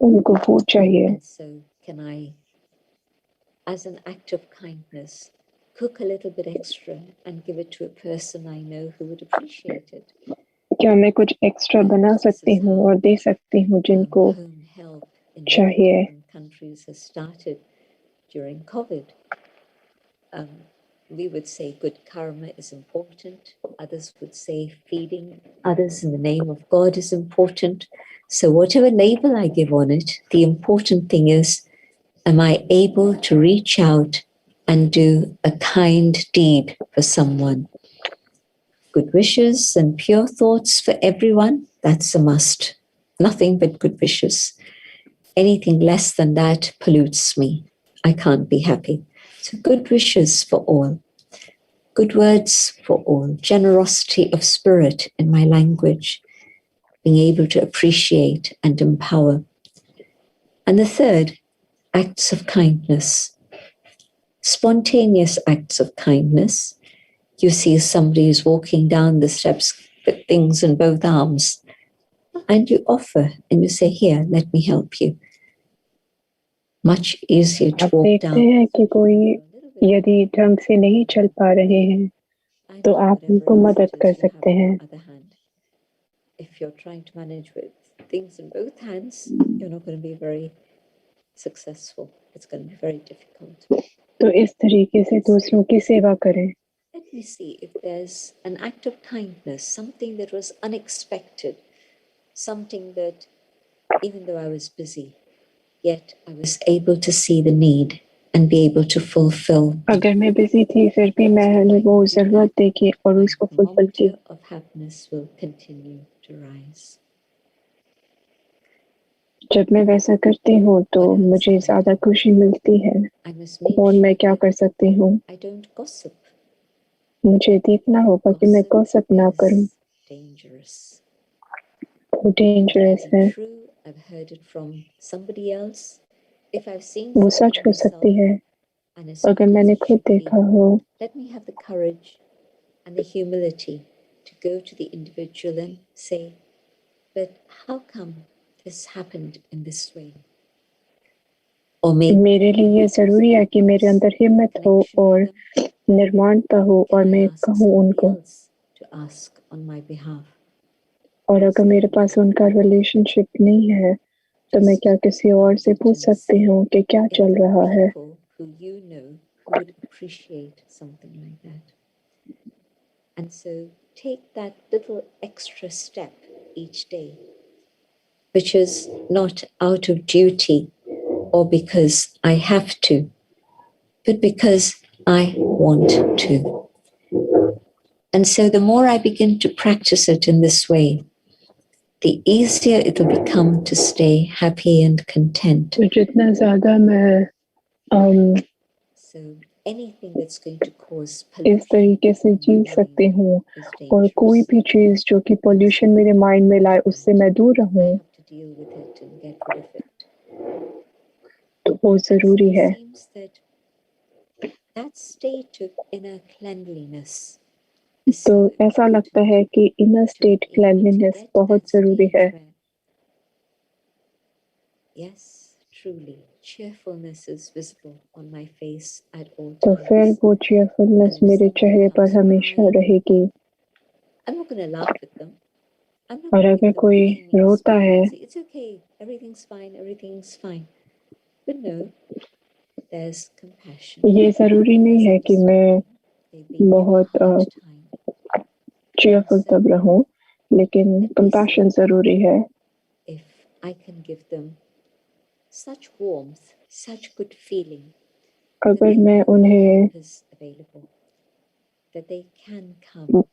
S2: उनको फूड चाहिए।
S3: And so can I, as an act of kindness, cook a little bit extra and give it to a person I know who would appreciate it?
S2: क्या मैं कुछ एक्स्ट्रा बना सकती हूँ और दे सकती हूँ जिनको
S3: home help in
S2: चाहिए?
S3: different countries has started during COVID. We would say good karma is important. Others would say feeding others in the name of God is important. So whatever label I give on it, the important thing is, am I able to reach out and do a kind deed for someone? Good wishes and pure thoughts for everyone, that's a must. Nothing but good wishes. Anything less than that pollutes me. I can't be happy. So good wishes for all. Good words for all. Generosity of spirit in my language. Being able to appreciate and empower. And the third, acts of kindness. Spontaneous acts of kindness. You see somebody who's walking down the steps with things in both arms, and you offer and you say, here, let me help you. Much easier to walk
S2: देखते
S3: down.
S2: हैं कि कोई यदि ढंग से नहीं चल पा रहे हैं तो आप उनको मदद कर सकते हैं।
S3: If you're trying to manage with things in both hands, you're not going to be very successful. It's going to be very difficult.
S2: तो इस तरीके से दूसरों की सेवा करें।
S3: Let me see if there's an act of kindness, something that was unexpected, something that even though I was busy, yet I was able to see the need and be able to fulfill.
S2: अगर मैं busy थी फिर भी मैंने वो जरूरत देखी और उसको फुलफिल की।
S3: of happiness will continue to rise.
S2: जब मैं वैसा करती हूँ तो मुझे ज्यादा खुशी मिलती है। और मैं क्या कर सकती हूँ?
S3: I don't gossip.
S2: मुझे देखना होगा कि मैं गॉसिप ना करूँ।
S3: Dangerous.
S2: वो डेंजरस है।
S3: I've heard it from somebody else. If I've seen
S2: वो सच हो सकती है अगर मैंने खुद देखा हो।
S3: Let me have the courage and the humility to go to the individual and say, but how come this happened in this way? Or
S2: मेरे लिए ये जरूरी है कि मेरे अंदर हिम्मत हो और निर्माणता हो और मैं कहूँ उनको।
S3: to ask on my behalf.
S2: और अगर मेरे पास उनका रिलेशनशिप नहीं है तो मैं क्या किसी और से पूछ सकती हूँ कि क्या चल रहा है?
S3: Who you know who would appreciate something like that. And so take that little extra step each day, which is not out of duty or because I have to, but because I want to. And so the more I begin to practice it in this way, the easier it will become to stay happy and content.
S2: जितना ज़्यादा मैं
S3: So anything that's going to cause
S2: इस तरीके से जी सकती हूँ और कोई भी चीज़ जो कि पोल्यूशन मेरे माइंड में लाए उससे मैं दूर रहूँ तो वो ज़रूरी है। तो ऐसा लगता है कि इनर स्टेट क्लीनलीनेस बहुत ज़रूरी है।
S3: Yes, truly, cheerfulness is visible on my face at all times.
S2: तो फिर वो cheerfulness मेरे चेहरे पर हमेशा रहेगी।
S3: I'm not going to laugh at them.
S2: और अगर कोई रोता है,
S3: it's okay, everything's fine. But no, there's compassion.
S2: ये जरूरी नहीं है कि मैं बहुत cheerful तब रहूं, लेकिन compassion जरूरी है।
S3: If I can give them such warmth, such good feeling,
S2: अगर मैं उन्हें
S3: that they can come,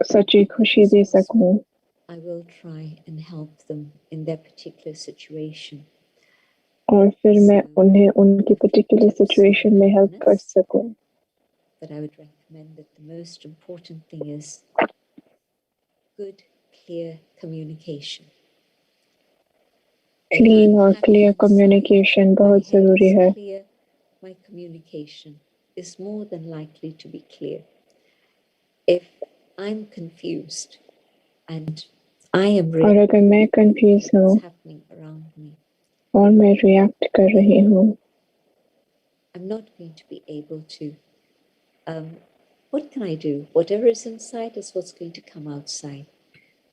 S2: सच्ची खुशी दे सकूं,
S3: I will try and help them in their particular situation.
S2: और फिर मैं उन्हें उनकी particular situation में help कर सकूं।
S3: But I would recommend that the most important thing is good, clear communication.
S2: Clean और clear communication बहुत ज़रूरी है।
S3: My communication is more than likely to be clear. If I'm confused and I am
S2: और अगर मैं confused हूँ
S3: happening around me,
S2: और मैं react कर रही हूँ,
S3: I'm not going to be able to. What can I do? Whatever is inside is what's going to come outside.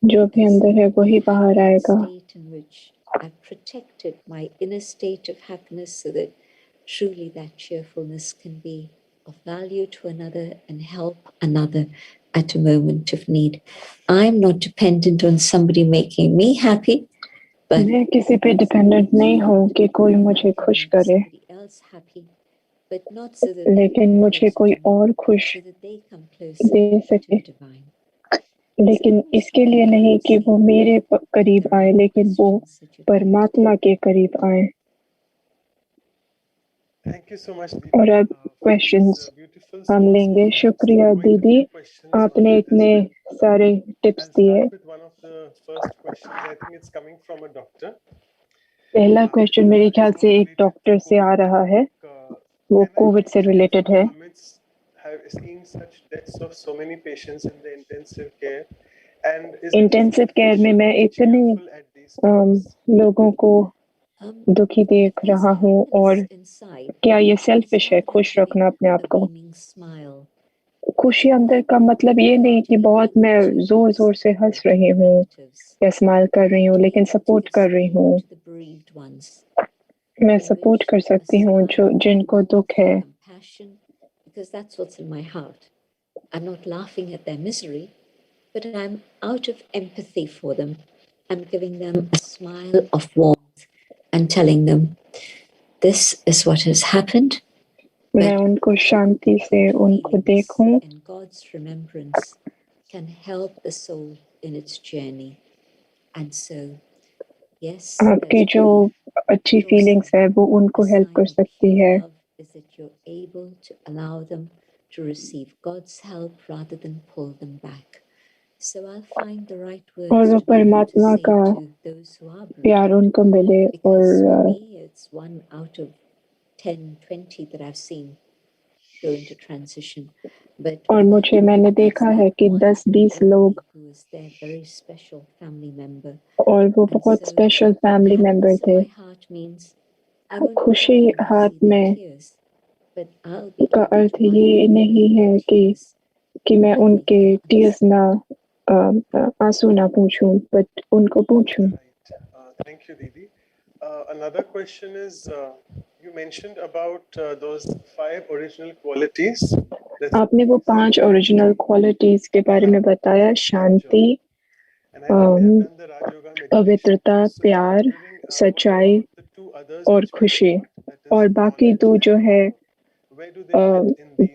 S2: जो भी अंदर है वही बाहर आएगा।
S3: State in which I've protected my inner state of happiness so that truly that cheerfulness can be of value to another and help another at a moment of need. I'm not dependent on somebody making me happy, but
S2: मैं किसी पे dependent नहीं हूँ कि कोई मुझे खुश करे, लेकिन मुझे कोई और खुश दे सके, लेकिन इसके लिए नहीं कि वो मेरे करीब आए, लेकिन वो परमात्मा के करीब आए। और अब क्वेश्चंस हम लेंगे। शुक्रिया दीदी, आपने इतने सारे टिप्स दिए। पहला क्वेश्चन मेरे ख्याल से एक डॉक्टर से आ रहा है, वो कोविड से रिलेटेड है। इंटेंसिव केयर में मैं इतने लोगों को दुखी देख रहा हूँ, और क्या ये सेल्फिश है खुश रखना अपने आप को? खुशी अंदर का मतलब ये नहीं कि बहुत मैं जोर जोर से हंस रही हूँ या स्माइल कर रही हूँ, लेकिन सपोर्ट कर रही हूँ। मैं सपोर्ट कर सकती हूँ जो जिनको दुख है।
S3: Because that's what's in my heart. I'm not laughing at their misery, but I'm out of empathy for them. I'm giving them a smile of warmth and telling them, this is what has happened.
S2: मैं उनको शांति से उनको देखूं।
S3: And God's remembrance can help the soul in its journey. And so, yes,
S2: आपकी जो अच्छी feelings है वो उनको हेल्प कर सकती है।
S3: Is that you're able to allow them to receive God's help rather than pull them back. So I'll find the right words
S2: और वो परमात्मा का प्यार उनको मिले। और
S3: for me it's 1 out of 10, 20 that I've seen go into transition. But
S2: और मुझे मैंने देखा है कि 10-20 लोग,
S3: who was their very special family member,
S2: और वो बहुत स्पेशल फैमिली मेंबर थे। खुशी हाथ में का अर्थ ये नहीं है कि मैं उनके टीयर्स ना आंसू ना पूछूं, बट उनको पूछूं।
S1: Thank you, Didi. Another question is, you mentioned about those 5 original qualities.
S2: आपने वो 5 ओरिजिनल क्वालिटीज के बारे में बताया, शांति, पवित्रता, प्यार, सच्चाई और खुशी, और बाकी 2 जो है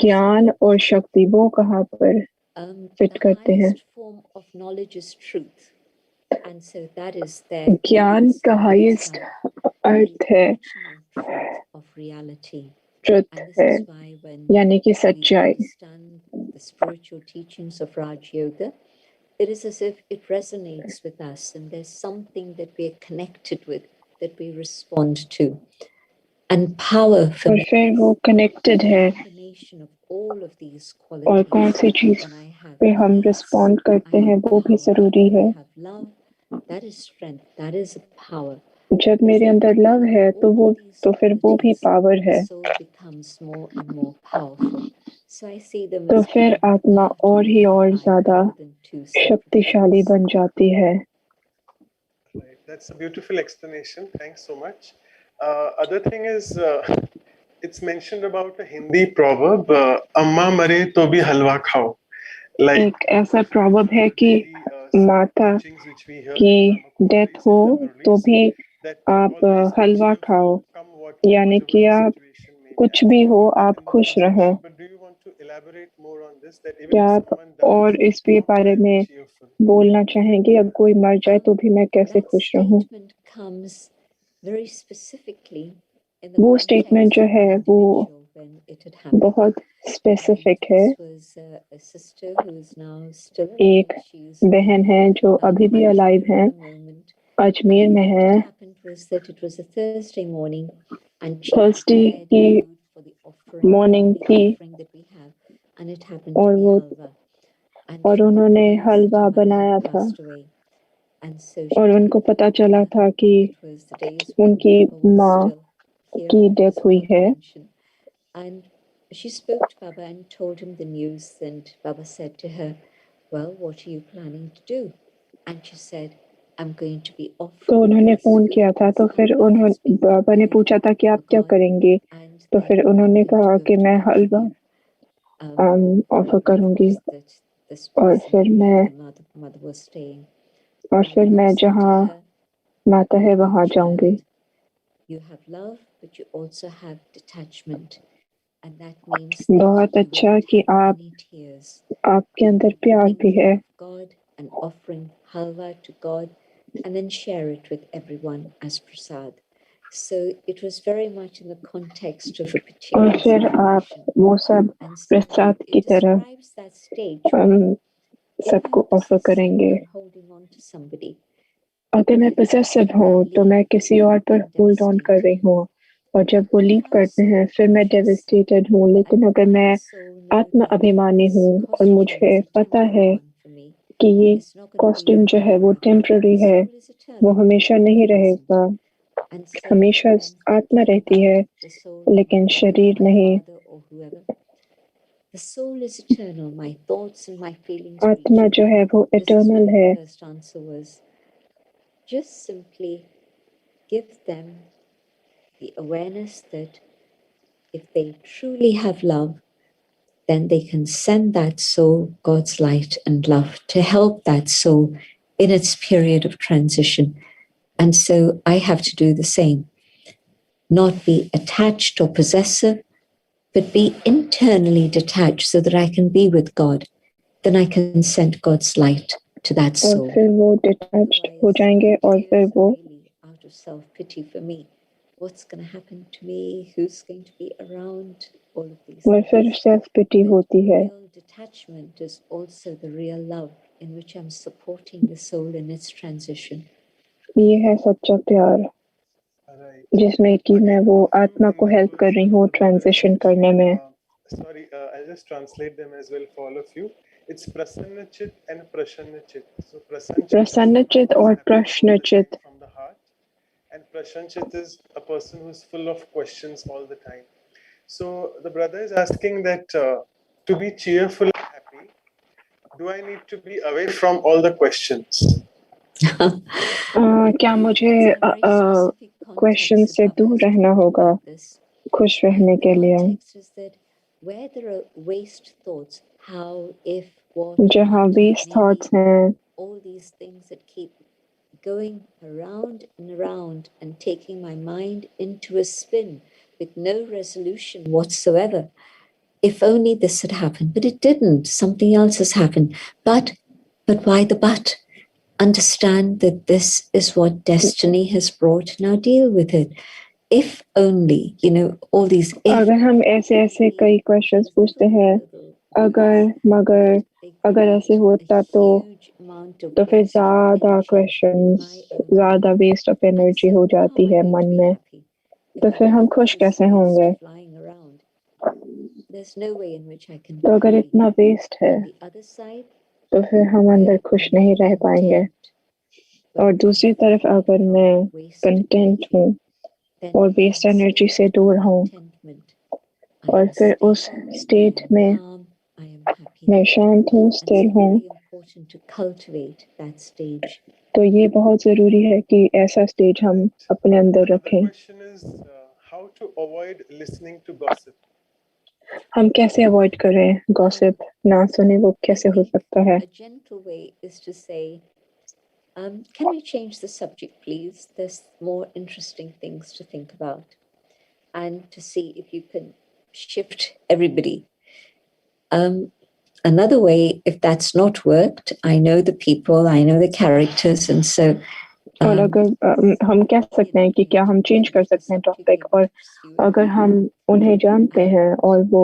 S2: ज्ञान और शक्ति, वो कहाँ पर फिट करते हैं? ज्ञान का हाईएस्ट अर्थ है ट्रुथ है, यानी कि सच्चाई.
S3: It is as if it resonates with us, and there's something that we are connected with, that we respond to. And power for
S2: और फिर वो कनेक्टेड है, और कौन सी चीज पे हम रिस्पॉन्ड करते हैं वो भी जरूरी है.
S3: that is strength, that is power.
S2: जब मेरे अंदर लव है तो फिर वो भी पावर है. तो फिर आत्मा और ही और ज्यादा शक्तिशाली बन जाती है.
S1: Right, that's a beautiful explanation. Thanks so much. Other thing is, it's mentioned about a Hindi proverb, "Amma mare to bhi halwa khao." Like
S2: एक ऐसा प्रॉवर्ब है कि माता की डेथ हो तो भी आप हलवा खाओ, यानी कि आप कुछ भी हो आप खुश रहें. क्या आप और इस बारे में बोलना चाहेंगे? अब कोई मर जाए तो भी मैं कैसे खुश रहूं? वो स्टेटमेंट जो है वो बहुत स्पेसिफिक है. एक बहन है जो अभी भी अलाइव है, अजमेर में है. थर्सडे की मॉर्निंग थी और उन्होंने हलवा बनाया था, और उनको पता चला था कि उनकी माँ की डेथ हुई है.
S3: And she spoke to Baba and told him the news, and Baba said to her, "Well, what are you planning to do?" And she said, "I'm going to be off."
S2: तो उन्होंने phone किया था, तो फिर उन्होंने बाबा ने पूछा था कि आप क्या करेंगे, तो फिर उन्होंने कहा कि मैं हलवा ऑफर करूंगी, और फिर मैं जहाँ माता है वहाँ जाऊंगी.
S3: You have love, but you also have detachment. And that means
S2: बहुत अच्छा कि आपके अंदर प्यार भी है.
S3: God and offering halwa to God, and then share it with everyone as prasad. So it was very much in the context of a particular.
S2: और फिर आप वो सब प्रसाद की तरह सबको ऑफर करेंगे. अगर मैं पोसेसिव हूँ तो मैं किसी और पर होल्ड ऑन कर रही हूँ, और जब वो लीव करते हैं फिर मैं डेविस्टेटेड हूँ. लेकिन अगर मैं आत्मा अभिमानी हूँ और मुझे पता है कि ये कॉस्ट्यूम जो है वो टेम्पररी है, वो हमेशा नहीं रहेगा, हमेशा आत्मा रहती है लेकिन शरीर नहीं. आत्मा जो है वो इटर्नल है.
S3: Just simply give them the awareness that if they truly have love, then they can send that soul God's light and love to help that soul in its period of transition. And so I have to do the same. Not be attached or possessive, but be internally detached so that I can be with God. Then I can send God's light to that soul.
S2: और फिर वो detached हो जाएंगे, और फिर वो
S3: out of self-pity for me. What's going to happen to me? Who's going to be around? All of these.
S2: और फिर सेल्फ पिटी होती है.
S3: Real detachment is also the real love in which I'm supporting the soul in its transition.
S2: ये है सच्चा प्यार, जिसमें कि मैं वो आत्मा को हेल्प कर रही हूँ ट्रांजिशन करने में.
S1: Sorry, I'll just translate them as well for all of you. It's prasannachit and prasannachit. So
S2: प्रसन्नचित और प्रश्नचित.
S1: from the heart, and prasannachit is a person who's full of questions all the time. So the brother is asking that to be cheerful and happy, do I need to be away from all the questions?
S2: क्या मुझे question से दूर रहना होगा खुश रहने के लिए। जहाँ वेस्ट थॉट्स हैं,
S3: all these things that keep going around and around and taking my mind into a spin with no resolution whatsoever. If only this had happened, but it didn't. Something else has happened. But why the but? Understand that this is what destiny has brought. Now deal with it. If only, all these if.
S2: अगर हम ऐसे कई questions पूछते हैं, अगर मगर अगर ऐसे होता तो फिर ज्यादा क्वेश्चंस, ज्यादा वेस्ट ऑफ एनर्जी हो जाती है मन में, तो फिर हम खुश कैसे होंगे? तो अगर इतना वेस्ट है तो फिर हम अंदर खुश नहीं रह पाएंगे। और दूसरी तरफ अगर मैं कंटेंट हूँ और वेस्ट एनर्जी से दूर हूँ और फिर उस स्टेट में मैं शांत हूँ, स्थिर हूँ, तो ये बहुत जरूरी है कि ऐसा स्टेज हम अपने अंदर रखें। हम कैसे अवॉइड करें गॉसिप, ना सुने, वो कैसे हो सकता है?
S3: Can we change the subject, please? There's more interesting things to think about, and to see if you can shift everybody. Another way, if that's not worked, I know the people, I know the characters, and so.
S2: और अगर हम कह सकते हैं कि क्या हम change कर सकते हैं टॉपिक, और अगर हम उन्हें जानते हैं और वो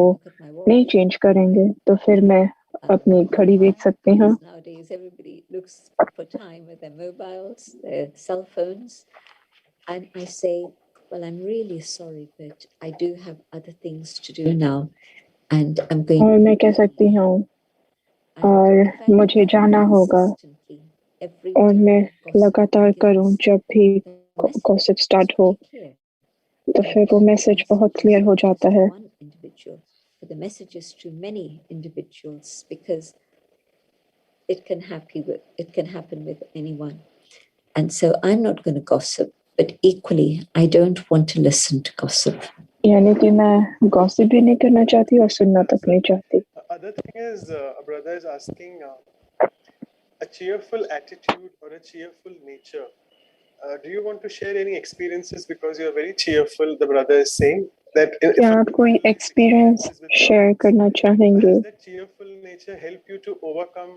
S2: नहीं चेंज करेंगे तो फिर मैं अपनी घड़ी बेच सकती हूँ।
S3: Nowadays, everybody looks for time with their mobiles, their cell phones, and I say, well, I'm really sorry, but I do have other things to do now, and I'm going.
S2: और मैं कह सकती हूँ और मुझे जाना होगा, और मैं लगातार करूं जब भी गॉसिप स्टार्ट हो, तो फिर वो मैसेज बहुत क्लियर हो जाता है।
S3: The message is to many individuals, because it can happen with anyone, and so I'm not going to gossip, but equally I don't want to listen to gossip.
S2: यानी कि मैं गॉसिप भी नहीं करना चाहती और सुनना तक नहीं चाहती।
S1: Other thing is, a brother is asking a cheerful attitude or a cheerful nature. Do you want to share any experiences, because you are very cheerful? The brother is saying that.
S2: क्या आप कोई experience share करना चाहेंगे?
S1: Does that cheerful nature help you to overcome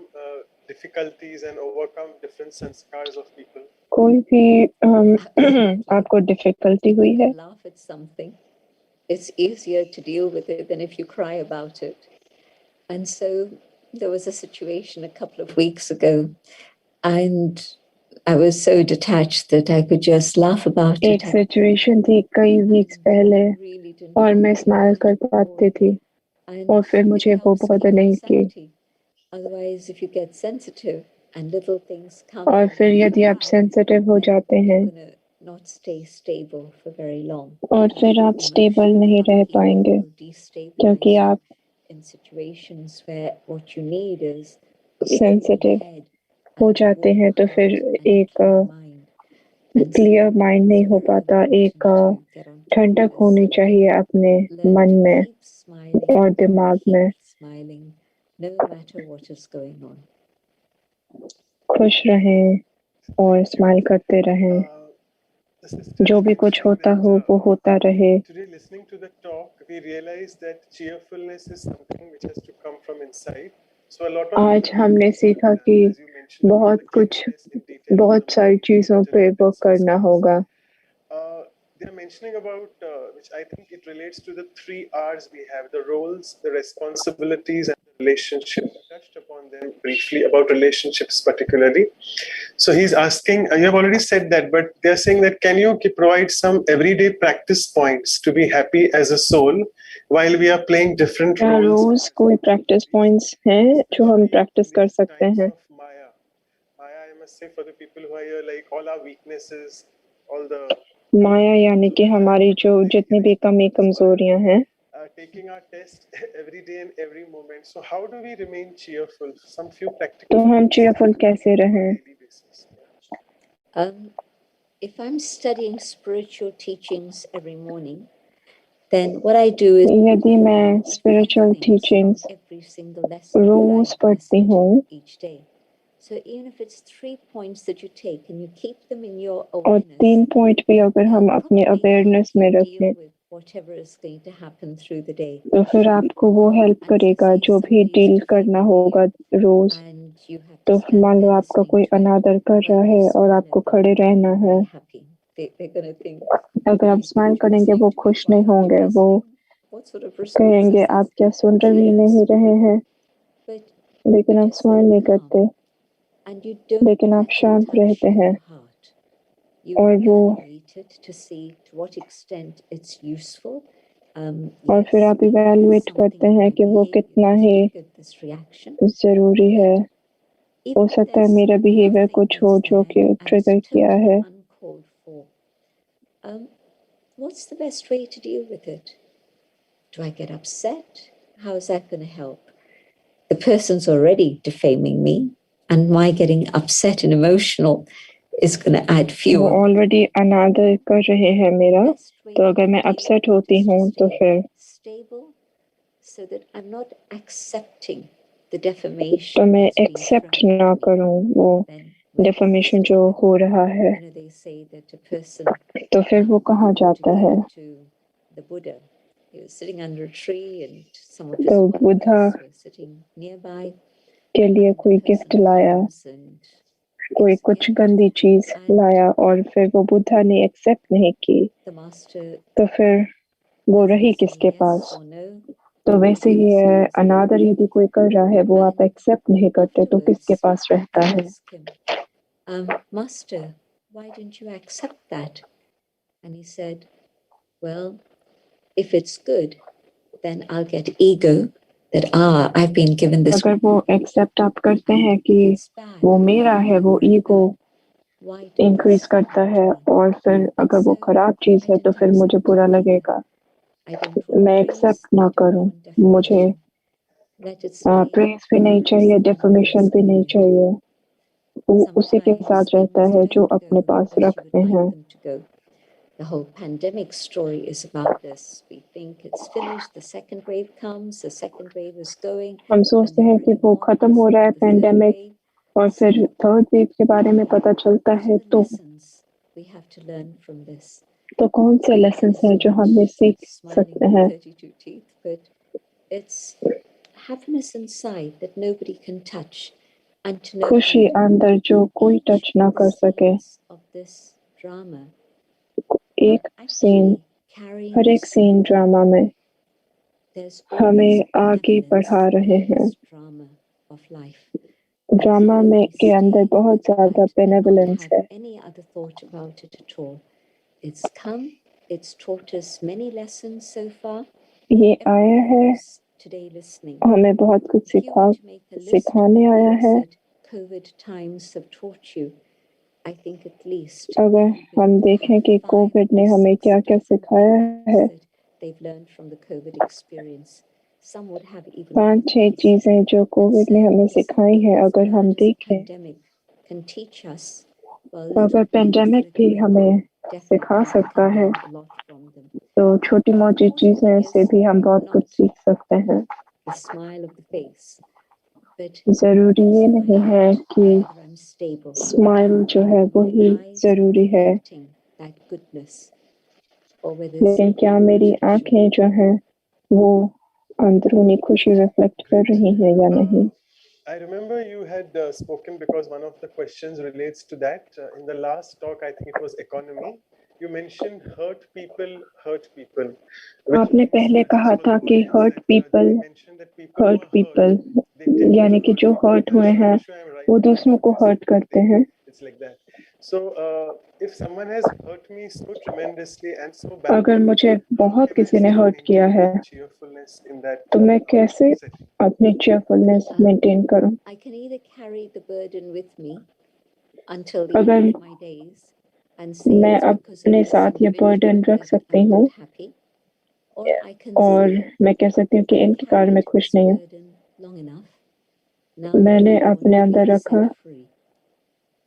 S1: difficulties and overcome different sanskars of people?
S2: कोई भी आपको difficulty हुई है?
S3: Laugh at something. It's easier to deal with it than if you cry about it. And so there was a situation a couple of weeks ago, and I was so detached that I could just laugh about it.
S2: एक situation थी कई weeks पहले और मैं smile कर पाती थी, और फिर मुझे वो बहुत नहीं की।
S3: Otherwise, if you get sensitive and little things come,
S2: और फिर यदि आप सेंसिटिव हो जाते हैं
S3: not stay stable for very long,
S2: और फिर आप स्टेबल नहीं रह पाएंगे, क्योंकि आप
S3: in situations where what you need is
S2: sensitive हो जाते हैं, तो फिर एक क्लियर माइंड नहीं हो पाता, एक ठंडक होनी चाहिए अपने मन में और दिमाग में।
S3: no matter what is going on.
S2: खुश रहें और स्माइल करते रहें, जो भी कुछ होता हो वो होता रहे।
S1: Today, listening to the talk, we realized that cheerfulness is something which has to come from inside. So a lot of
S2: आज हमने सीखा कि बहुत सारी चीजों पे वर्क करना होगा।
S1: They are mentioning about, which I think it relates to the 3 R's we have: the roles, the responsibilities, and the relationship. I touched upon them briefly about relationships particularly. So he's asking, you have already said that, but they're saying that can you provide some everyday practice points to be happy as a soul while we are playing different roles?
S2: रोज कोई practice points हैं जो हम practice कर सकते हैं?
S1: Maya, I must say, for the people who are here, like all our weaknesses, all the
S2: माया यानी कि हमारी जो जितनी भी कमी कमजोरियां हैं,
S1: taking our test every day and every moment. So how do we remain cheerful? Some few practical.
S2: तो हम cheerful कैसे रहें?
S3: if I'm studying spiritual teachings every morning, then what I do is
S2: यदि मैं spiritual teachings
S3: every single lesson
S2: रोज पढ़ती हूँ
S3: each day. So even if it's 3 points that you take and you keep them in your
S2: और
S3: awareness,
S2: 3 point भी अगर हम अपने awareness में रखें
S3: whatever is going to happen through the day.
S2: तो फिर आपको वो हेल्प करेगा जो भी डील करना होगा रोज। तो मान लो आपका कोई अनादर कर रहा है और आपको खड़े रहना है, अगर आप स्माइल करेंगे वो खुश नहीं होंगे, वो कहेंगे आप क्या सुन रहे नहीं रहे हैं, लेकिन आप स्माइल नहीं करते, लेकिन आप शांत रहते हैं और वो और फिर आप इवैल्यूएट करते हैं कि वो कितना ही जरूरी है। हो सकता है मेरा बिहेवियर कुछ हो जो कि ट्रिगर किया है।
S3: What's the best way to deal with it? Do I get upset? How is that going to help? The person's already defaming me, and my getting upset and emotional is going to add fuel.
S2: वो already अनादर कर रहे हैं मेरा, तो अगर मैं upset होती हूँ तो फिर
S3: so that I'm not accepting the defamation.
S2: तो मैं एक्सेप्ट ना करूँ वो डेफमेशन जो हो रहा है, तो फिर वो कहाँ जाता है। तो बुद्धा के लिए कोई गिफ्ट लाया, कोई कुछ गंदी चीज लाया और फिर वो बुद्धा ने एक्सेप्ट नहीं की, तो फिर वो रही किसके पास। तो वैसे ही है, अनादर यदि कोई कर रहा है वो आप एक्सेप्ट नहीं करते तो किसके पास रहता है।
S3: Master, why didn't you accept that? And he said, well, if it's good, then I'll get ego that I've been given this.
S2: अगर वो एक्सेप्ट आप करते हैं कि वो मेरा है, वो ईगो इंक्रीज करता है, और फिर अगर वो खराब चीज है तो फिर मुझे बुरा लगेगा। मैं एक्सेप्ट ना करूं, मुझे प्रेज भी नहीं चाहिए, डेफर्मेशन भी नहीं चाहिए, वो उसी के साथ रहता है जो अपने पास रखते हैं।
S3: The whole pandemic story is about this. We think it's finished, the second wave comes, the second wave is going.
S2: हम सोचते हैं कि वो खत्म हो रहा है पेंडेमिक, और फिर थर्ड वेव के बारे में पता चलता है, तो
S3: we have to learn from this.
S2: तो कौन से लेसन्स हैं जो हम सीख सकते हैं।
S3: But it's happiness inside that nobody can touch, and to know
S2: खुशी अंदर जो कोई टच ना कर सके।
S3: of this drama,
S2: एक सीन, हर एक सीन ड्रामा में हमें आगे बढ़ा रहे हैं। ड्रामा में के अंदर बहुत ज्यादा बेनेवलेंस है। ये आया है, हमें बहुत कुछ सिखाने आया है। अगर हम देखें कि कोविड ने हमें क्या क्या सिखाया है, 5-6 चीजें जो कोविड ने हमें सिखाई हैं, अगर हम देखें, अगर पेंडेमिक भी हमें सिखा सकता है, तो छोटी मोटी चीजें से भी हम बहुत कुछ सीख सकते हैं। जरूरी ये नहीं है कि स्माइल जो है वो ही जरूरी है, लेकिन क्या मेरी आंखें जो हैं वो अंदरूनी खुशी रिफ्लेक्ट कर रही हैं या नहीं।
S1: I remember you had spoken, because one of the questions relates to that. In the last talk, I think it was economy, you mentioned hurt people.
S2: आपने पहले कहा था कि hurt people, यानी कि जो hurt हुए हैं वो दूसरों को hurt करते हैं।
S1: It's like that. So if someone has hurt me so tremendously and so badly,
S2: अगर मुझे बहुत किसी ने hurt किया है, तो मैं कैसे अपनी cheerfulness maintain करूं?
S3: I can either carry the burden with me until the
S2: अगर
S3: end of my days and say
S2: मैं अपने साथ ये burden रख सकती हूँ, और मैं कह सकती हूँ कि इनके कारण मैं खुश नहीं हूँ। मैंने अपने अंदर रखा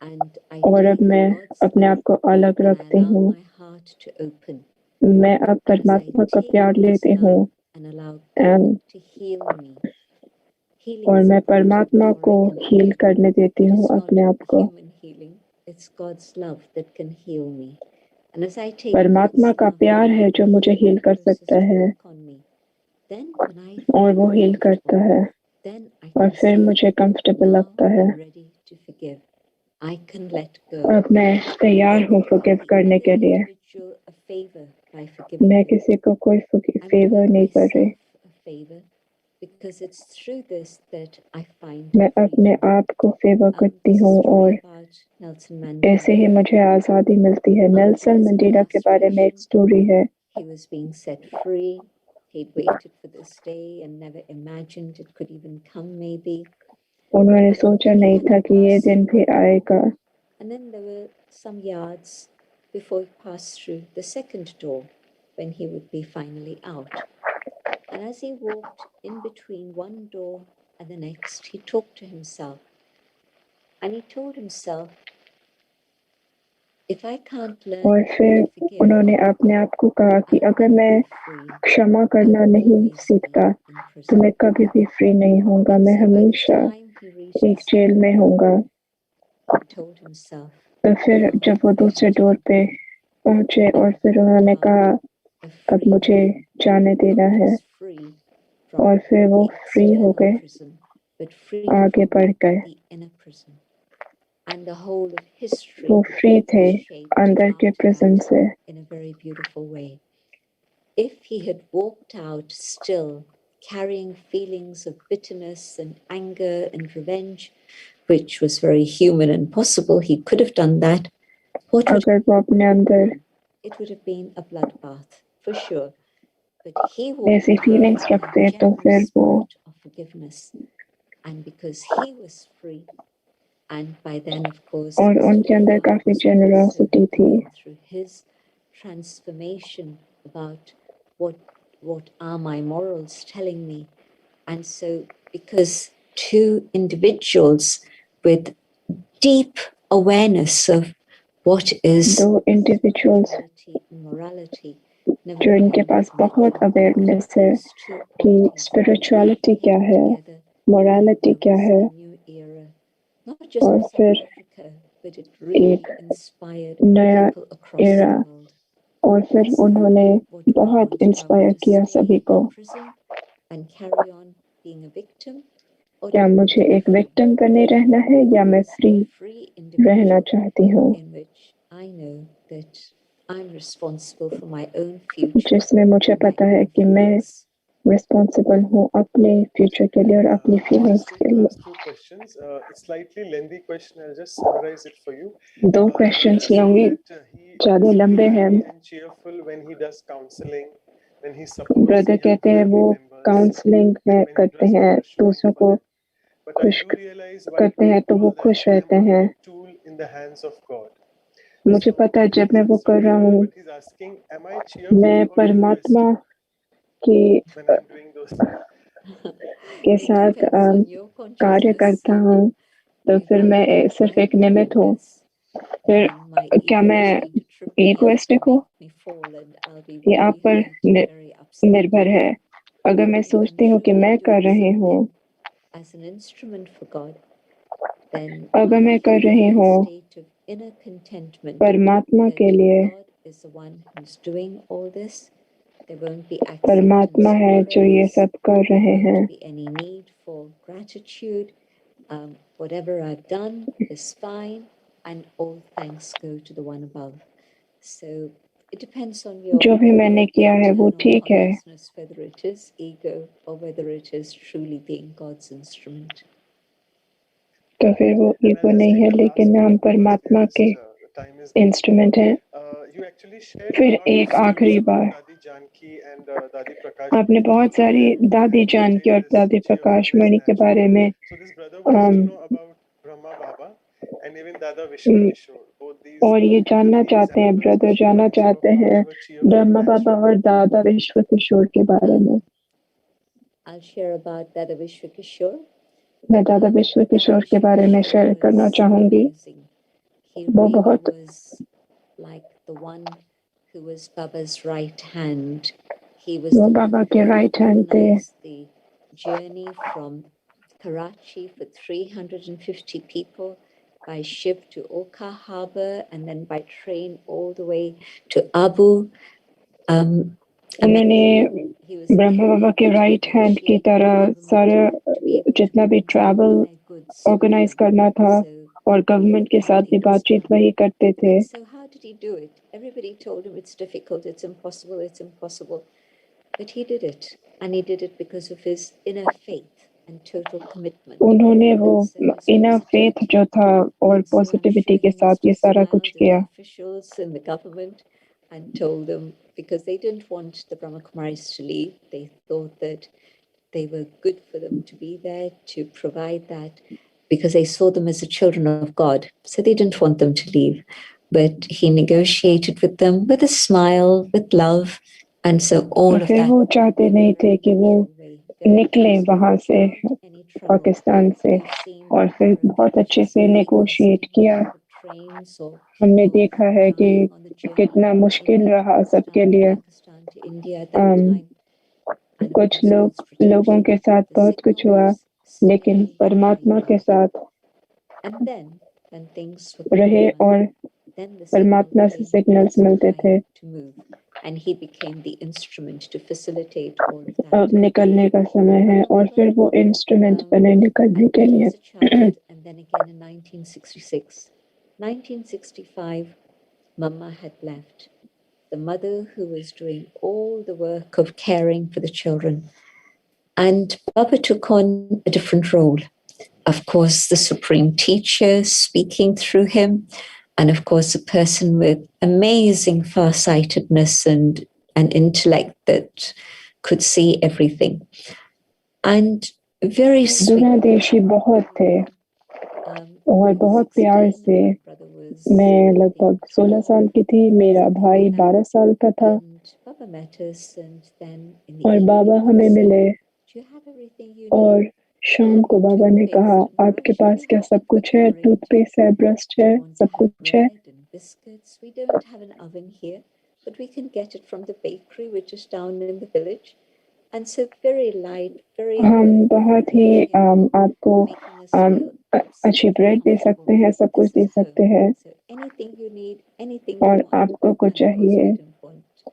S3: and I
S2: और अब
S3: take
S2: मैं
S3: God's
S2: अपने आप
S3: love
S2: को अलग
S3: and I
S2: रखती
S3: allow
S2: हूँ।
S3: my heart to open.
S2: मैं अब
S3: And as I
S2: परमात्मा का
S3: take
S2: प्यार
S3: God's
S2: लेती हूँ
S3: love and allow
S2: and
S3: God to heal me, healing
S2: और
S3: is
S2: मैं
S3: important
S2: परमात्मा
S3: before
S2: को
S3: I can
S2: हील
S3: heal.
S2: करने देती
S3: It
S2: हूँ
S3: is not
S2: अपने आप को।
S3: human healing, it's God's love that can heal me. And as I take
S2: परमात्मा
S3: God's
S2: का
S3: love
S2: प्यार
S3: and
S2: है जो
S3: allow
S2: मुझे
S3: the
S2: हील कर
S3: universe
S2: सकता
S3: to
S2: है
S3: work on me, then when I
S2: और
S3: feel
S2: वो हील करता
S3: comfortable,
S2: है
S3: then I
S2: और
S3: can
S2: फिर
S3: say,
S2: मुझे कंफर्टेबल
S3: now
S2: लगता है।
S3: I'm ready to forgive. I can let go.
S2: अब मैं तैयार
S3: And
S2: हूँ
S3: then
S2: फॉरगिव
S3: do the
S2: करने
S3: other
S2: के लिए।
S3: individual a favor by forgiving
S2: मैं
S3: them.
S2: किसी को कोई
S3: I'm
S2: फेवर
S3: doing
S2: नहीं कर रही।
S3: myself a favor because it's through this that I find
S2: मैं अपने
S3: freedom.
S2: आप को फेवर करती
S3: This
S2: हूँ
S3: is
S2: और
S3: truly about Nelson Mandela.
S2: ऐसे ही मुझे आज़ादी मिलती है। नेल्सन
S3: After his
S2: मंडेला के बारे में एक स्टोरी है।
S3: he was being set free. He'd waited for this day and never imagined it could even come, maybe.
S2: उन्होंने
S3: And
S2: सोचा
S3: he
S2: नहीं
S3: had
S2: था
S3: to
S2: कि ये
S3: pass
S2: दिन
S3: through
S2: भी
S3: one door.
S2: आएगा।
S3: And then there were some yards before he passed through the second door when he would be finally out. And as he walked in between one door and the next, he talked to himself. And he told himself, if I can't learn
S2: और
S3: to
S2: फिर
S3: forgive,
S2: उन्होंने अपने आप को कहा कि
S3: I'll
S2: अगर
S3: never
S2: मैं
S3: be free.
S2: क्षमा करना
S3: I'll
S2: नहीं
S3: always
S2: सीखता
S3: be in
S2: तो
S3: prison.
S2: मैं कभी भी फ्री नहीं होऊंगा।
S3: And
S2: मैं
S3: so by the
S2: हमेशा
S3: time he reached
S2: एक
S3: the
S2: जेल
S3: second
S2: में
S3: door,
S2: होऊंगा।
S3: he told himself,
S2: तो फिर
S3: now
S2: जब वो
S3: I
S2: दूसरे
S3: have
S2: डोर
S3: let
S2: पे
S3: go.
S2: पहुंचे और
S3: I've
S2: फिर
S3: walked
S2: उन्होंने
S3: out
S2: कहा
S3: a
S2: अब
S3: free
S2: मुझे
S3: man,
S2: जाने देना
S3: not
S2: है।
S3: just free from
S2: और फिर वो
S3: the
S2: फ्री हो
S3: external
S2: गए,
S3: prison, but free
S2: आगे
S3: from
S2: बढ़ गए।
S3: the inner prison. And the whole of history
S2: वो फ्री थे
S3: was shaped
S2: अंदर के
S3: after
S2: प्रिजन
S3: that
S2: से।
S3: in a very beautiful way. If he had walked out still carrying feelings of bitterness and anger and revenge, which was very human and possible, he could have done that. What would
S2: अगर वो अपने अंदर
S3: it would have been a bloodbath for sure. But he walked
S2: ऐसी
S3: out
S2: feelings
S3: in a
S2: रखते तो
S3: generous
S2: फिर वो
S3: spirit of forgiveness. And because he was free, and by then, of course,
S2: और
S3: Mr.
S2: उनके अंदर
S3: Brahma
S2: काफी
S3: was also
S2: generosity थी।
S3: going through his transformation about what are my morals telling me. And so, because two individuals with deep awareness of what is
S2: दो individuals
S3: spirituality and morality, never
S2: जो इनके
S3: mind
S2: पास बहुत
S3: religion,
S2: awareness है
S3: those two
S2: कि
S3: qualities
S2: spirituality क्या
S3: came
S2: है,
S3: together.
S2: Morality
S3: There
S2: क्या
S3: was
S2: है,
S3: a new era, not just
S2: और
S3: in South
S2: फिर
S3: Africa, but it really
S2: एक
S3: inspired
S2: नया
S3: people across
S2: era.
S3: the world.
S2: और फिर
S3: Is
S2: उन्होंने
S3: what we
S2: बहुत
S3: want? Are we
S2: inspire
S3: to
S2: किया
S3: stay
S2: सभी को।
S3: in prison and carry on being a victim, or do
S2: क्या
S3: we want
S2: मुझे
S3: to be
S2: एक
S3: free?
S2: विक्टिम बने रहना है या मैं
S3: As
S2: फ्री
S3: a free
S2: रहना
S3: individual
S2: चाहती हूँ,
S3: in which I know that I'm responsible for my own future,
S2: जिसमें मुझे
S3: for my
S2: पता है
S3: own
S2: कि मैं
S3: feelings.
S2: रिस्पॉन्सिबल हूँ अपने फ्यूचर के लिए और अपनी
S1: Just
S2: फीलिंग्स
S1: going
S2: के
S1: to
S2: लिए।
S1: ask two questions. It's slightly lengthy question. I'll just summarize it for you.
S2: दो
S1: Brother
S2: क्वेश्चंस
S1: said
S2: लूंगी,
S1: that he
S2: ज़्यादा
S1: is
S2: लंबे
S1: very
S2: हैं।
S1: happy and cheerful when he does counseling, when he supports
S2: brother
S1: the young
S2: कहते हैं वो
S1: family members,
S2: counselling में
S1: when he
S2: करते
S1: does
S2: हैं,
S1: reassurance
S2: दूसरों
S1: for
S2: को
S1: them. But I
S2: खुश
S1: do realize while
S2: करते हैं
S1: doing
S2: तो वो
S1: all that,
S2: खुश
S1: I am
S2: रहते
S1: only
S2: हैं।
S1: a tool in the hands of God.
S2: मुझे पता है जब मैं वो कर रहा हूँ
S1: But he's asking, am I cheerful
S2: मैं
S1: or
S2: परमात्मा
S1: egoistic
S2: की
S1: when I'm doing those things?
S2: के
S3: It
S2: साथ
S3: depends on your
S2: कार्य
S3: consciousness.
S2: करता हूँ, तो
S3: If
S2: फिर
S3: I
S2: मैं
S3: know
S2: सिर्फ एक
S3: I'm
S2: निमित्त
S3: doing
S2: हूँ।
S3: this,
S2: फिर
S3: then my
S2: क्या
S3: ego
S2: मैं
S3: is going to trip me up
S2: egoistic
S3: and
S2: हूँ?
S3: make me fall, and I'll be
S2: ये आप
S3: very
S2: पर
S3: hurt and very upset.
S2: निर्भर है। अगर मैं
S3: But if I'm
S2: सोचती हूँ कि
S3: truly
S2: मैं कर
S3: doing
S2: रही हूँ,
S3: something as an instrument for God, then
S2: अगर
S3: I
S2: मैं कर
S3: feel
S2: रही
S3: in a
S2: हूँ
S3: state of inner contentment
S2: परमात्मा के
S3: that
S2: लिए,
S3: God is the one who's doing all this. There won't be
S2: परमात्मा
S3: acceptance
S2: है
S3: of
S2: जो ये
S3: praise.
S2: सब कर
S3: There
S2: रहे हैं।
S3: won't be any need for gratitude. Whatever I've done is fine, and all thanks go to the one above. So it depends on your
S2: जो भी मैंने किया है वो
S3: internal
S2: ठीक है।
S3: consciousness, whether it is ego or whether it is truly being God's instrument.
S2: तो फिर वो ईगो नहीं है, लेकिन हम परमात्मा के इंस्ट्रूमेंट हैं। फिर एक आखिरी बार, आपने बहुत सारी दादी जानकी और दादी प्रकाश मणि के बारे में और ये जानना चाहते हैं, ब्रदर जानना चाहते हैं ब्रह्मा बाबा और दादा विश्व किशोर के बारे में।
S3: I'll share about Dada Vishwa Kishore.
S2: मैं दादा विश्व किशोर के बारे में शेयर करना चाहूंगी।
S3: he
S2: वो
S3: really
S2: बहुत
S3: was like the one who was Baba's right hand. He was
S2: वो
S3: the
S2: बाबा
S3: one
S2: के
S3: who
S2: राइट हैंड थे
S3: organized the journey from Karachi for 350 people by ship to Oka Harbor and then by train all the way to Abu.
S2: उन्होंने
S3: He was
S2: Brahma बाबा के right hand की तरह सारा जितना भी travel organise करना था और गवर्नमेंट के साथ भी बातचीत वही करते थे.
S3: So how did he do it? Everybody told him it's difficult, it's impossible, it's impossible. But he did it. And he did it because of his inner faith and total commitment.
S2: उन्होंने वो inner faith जो था और positivity के साथ ये सारा कुछ किया.
S3: Officials in the government and told them, because they didn't want the Brahma Kumaris to leave. They thought that they were good for them to be there, to provide that, because they saw them as the children of God. So they didn't want them to leave. But he negotiated with them with a smile, with love. And so all of that.
S2: वो चाहते नहीं थे कि वो निकले वहां से पाकिस्तान से और फिर बहुत अच्छे से नेगोशिएट किया. हमने देखा है कि कितना मुश्किल रहा सबके लिए. कुछ लोगों के साथ बहुत कुछ हुआ, लेकिन परमात्मा के साथ रहे और परमात्मा से सिग्नल्स मिलते थे.
S3: And he became the instrument to facilitate all of that.
S2: अब निकलने का समय है और फिर वो इंस्ट्रूमेंट बने निकलने के लिए.
S3: And then again in 1966, 1965, Mama had left. The mother who was doing all the work of caring for the children. And Baba took on a different role. Of course, the supreme teacher speaking through him. And of course, a person with amazing farsightedness and an intellect that could see everything. And very sweet.
S2: गुणादेशी बहुत थे और बहुत प्यार से. मैं लगभग 16 साल की थी, मेरा भाई 12 साल का था और बाबा हमें मिले और शाम को बाबा ने कहा, आपके पास क्या सब कुछ है? टूथपेस्ट है, ब्रश है, सब कुछ है.
S3: We don't have an oven here, but we can get it from the bakery, which is down in the village. And so very light, very.
S2: हम बहुत ही आपको अच्छी ब्रेड दे सकते हैं, सब कुछ दे सकते हैं.
S3: Anything you need, anything
S2: और आपको कुछ चाहिए,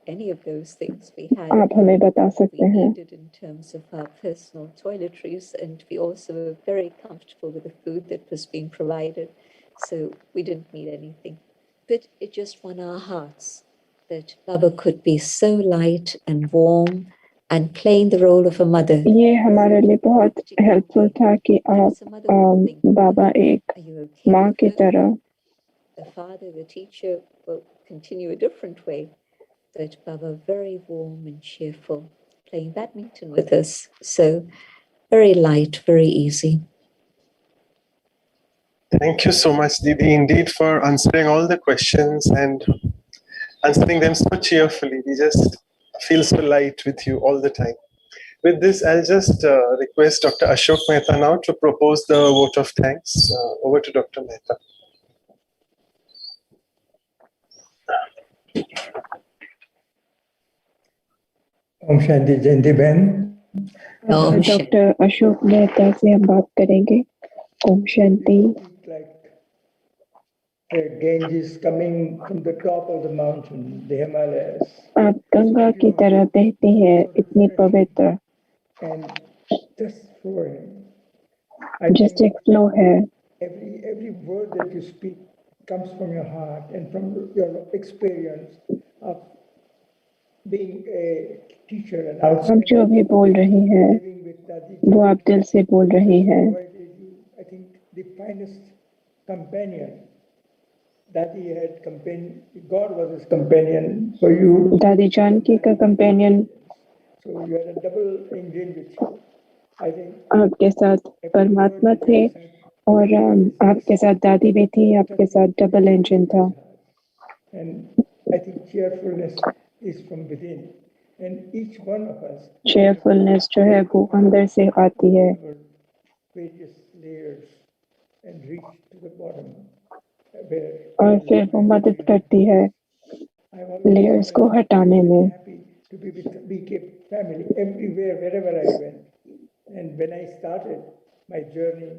S3: any of those things we had.
S2: आप हमें बता सकते हैं.
S3: We needed in terms of our personal toiletries, and we also were very comfortable with the food that was being provided. So we didn't need anything. But it just won our hearts that Baba could be so light and warm and playing the role of a mother.
S2: ये हमारे लिए बहुत helpful था कि आप बाबा एक माँ की तरह.
S3: The father, the teacher, will continue a different way. But Baba very warm and cheerful, playing badminton with us. So very light, very easy.
S1: Thank you so much, Didi, indeed, for answering all the questions and answering them so cheerfully. We just feel so light with you all the time. With this, I'll just request Dr. Ashok Mehta now to propose the vote of thanks. Over to Dr. Mehta.
S4: Om Shanti Jayanti Ben.
S2: Doctor Ashok Mehta से हम बात करेंगे. Om Shanti.
S4: Ganges coming from the top of the mountain, the Himalayas.
S2: आप गंगा की तरह बहती हैं, इतनी पवित्र.
S4: And just flowing.
S2: Just एक flow है.
S4: Every word that you speak comes from your heart and from your experience of being a teacher and outside.
S2: हम जो भी बोल रही हैं, वो आप दिल से बोल रही हैं.
S4: I think the finest companion. Daddy had companion. God was his companion. So you.
S2: दादी जानकी का companion.
S4: So you had a double engine with you. I think.
S2: आपके साथ परमात्मा थे और आपके साथ दादी भी थी. आपके साथ double engine था.
S4: And I think cheerfulness is from within, and each one of us.
S2: Cheerfulness जो है वो अंदर से आती है.
S4: Various layers and reach to the bottom. where
S2: और फिर वो मदद करती है लेयर्स को हटाने में।
S4: happy to be with BK family everywhere, wherever I went. And when I started my journey,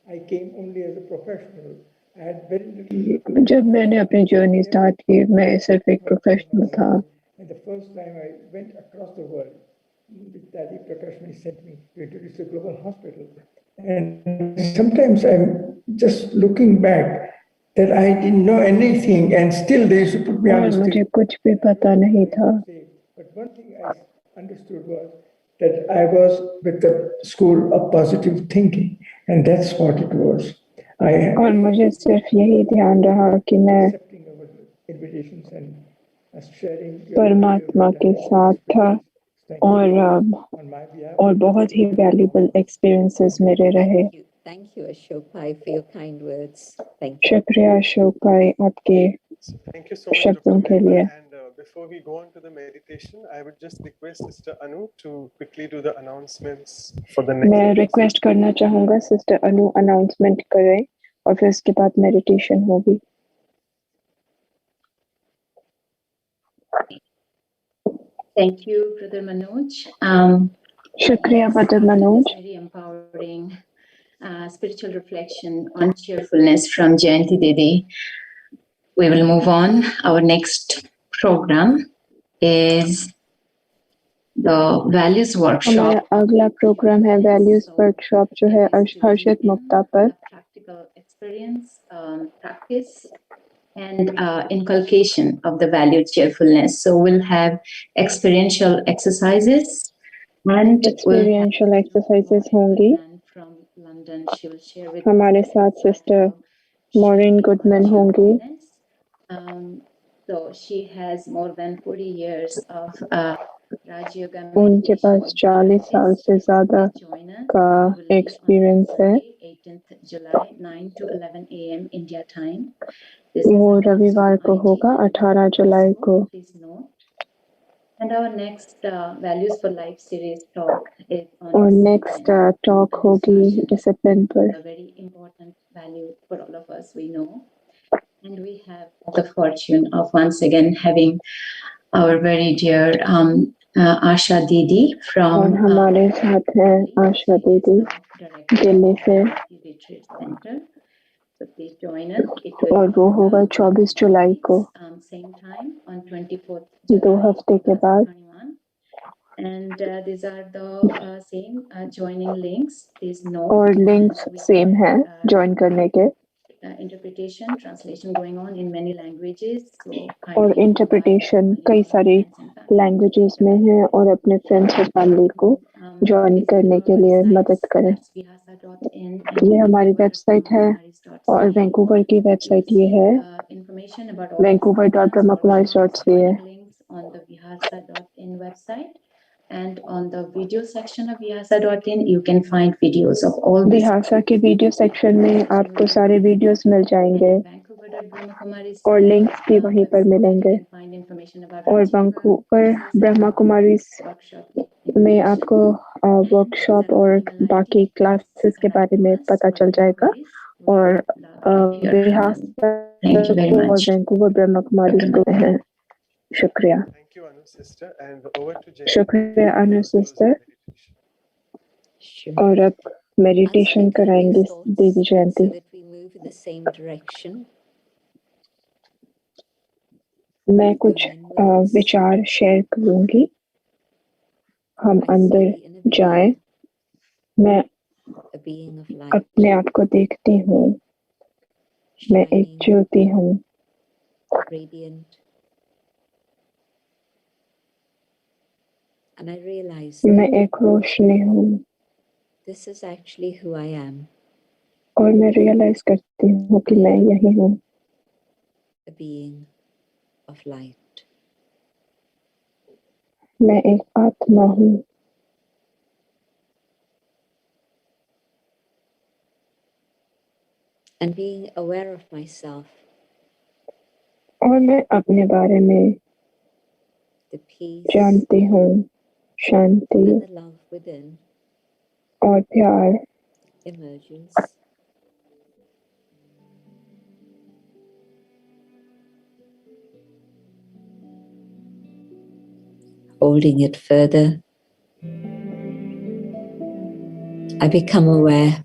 S4: I came only as a professional. I had very little.
S2: जब मैंने अपनी जर्नी स्टार्ट की मैं सिर्फ एक प्रोफेशनल था।
S4: And the first time I went across the world, Daddy Prakash sent me to introduce the global hospital. And sometimes I'm just looking back that I didn't know anything and still they used to put me on the
S2: और मुझे
S4: stage.
S2: कुछ भी पता नहीं था।
S4: But one thing I understood was that I was with the school of positive thinking, and that's what it was.
S2: और मुझे सिर्फ यही ध्यान रहा कि मैं
S4: accepting our invitations and sharing
S2: परमात्मा के साथ था और बहुत ही वैल्यूबल एक्सपीरियंसेस मेरे रहे।
S3: Thank you, Ashok Bhai, for your kind words. Thank you.
S2: शुक्रिया अशोक भाई आपके
S1: Thank you so much,
S2: शब्दों
S1: Dr.
S2: के लिए।
S1: And before we go on to the meditation, I would just request Sister Anu to quickly do the announcements for the next.
S2: मैं request करना चाहूँगा sister अनु announcement करें और फिर उसके बाद मेडिटेशन होगी।
S5: Thank you, Brother Manoj.
S2: शुक्रिया brother Manoj.
S5: Very empowering spiritual reflection on cheerfulness from Jayanti Didi. We will move on. Our next program is the Values Workshop.
S2: हमारा अगला प्रोग्राम है वैल्यूज वर्कशॉप जो है हर्षित मुक्ता पर।
S5: Practical experience, practice, and inculcation of the value cheerfulness. So we'll have experiential exercises and
S2: experiential exercises होंगी।
S5: from London she will share with
S2: हमारे साथ sister मॉरिन Goodman होंगी।
S5: So she has more than 40 years of Rajyoga
S2: उनके पास 40 साल से ज्यादा का experience है।
S5: 18th July 9 to 11 a.m. India time.
S2: वो रविवार को होगा 18 जुलाई को।
S5: Please note. And our next Values for Life series talk is on
S2: और नेक्स्ट टॉक होगी डिसिप्लिन पर।
S5: a very important value for all of us, we know. And we have the fortune of once again having our very dear Asha Didi from
S2: और हमारे साथ है आशा दीदी दिल्ली से।
S5: Retreat Center. So please join us. It will
S2: और वो होगा 24 जुलाई को
S5: same time on 24th
S2: 2
S5: July
S2: हफ्ते के बाद।
S5: 2021. And these are the same joining links. Please note.
S2: और लिंक्स सेम है ज्वाइन करने के।
S5: Interpretation, translation going on in many languages. So
S2: और इंटरप्रिटेशन कई सारी लैंग्वेजेस में है और अपने फ्रेंड्स और फैमिली को ज्वाइन करने के लिए मदद करें। ये हमारी वेबसाइट है और वैंकूवर की वेबसाइट ये है vancouver.brahmakumaris.ca।
S5: on the vihasa.in website. And on the video section of vihasa.in, you can find videos of all these.
S2: विहासा के वीडियो सेक्शन में आपको सारे वीडियोस मिल जाएंगे और लिंक्स भी वहीं पर मिलेंगे। और वैंकूवर ब्रह्मा कुमारीज में आपको वर्कशॉप और बाकी क्लासेस के बारे में पता चल जाएगा। और विहासा और वैंकूवर ब्रह्मा कुमारीज को है। शुक्रिया।
S1: Thank you, Anu sister, and over to Jayanti.
S2: शुक्रिया अनु सिस्टर। और अब मेडिटेशन कराएंगे दीदी जयंती।
S3: So that we move in the same direction.
S2: मैं कुछ विचार शेयर करूंगी। हम अंदर जाएं। मैं
S3: A being of light,
S2: अपने आप को देखती हूँ। मैं एक
S3: shining,
S2: ज्योति हूँ।
S3: radiant. And I realize
S2: मैं एक रोशनी हूँ
S3: this is actually who I am,
S2: और मैं रियलाइज करती हूँ कि मैं यही हूँ।
S3: a being of light.
S2: मैं एक आत्मा हूँ।
S3: And being aware of myself,
S2: और मैं अपने बारे में
S3: the peace
S2: जानती हूँ। शांति
S3: and the love within
S2: और प्यार
S3: emerges. holding it further, I become aware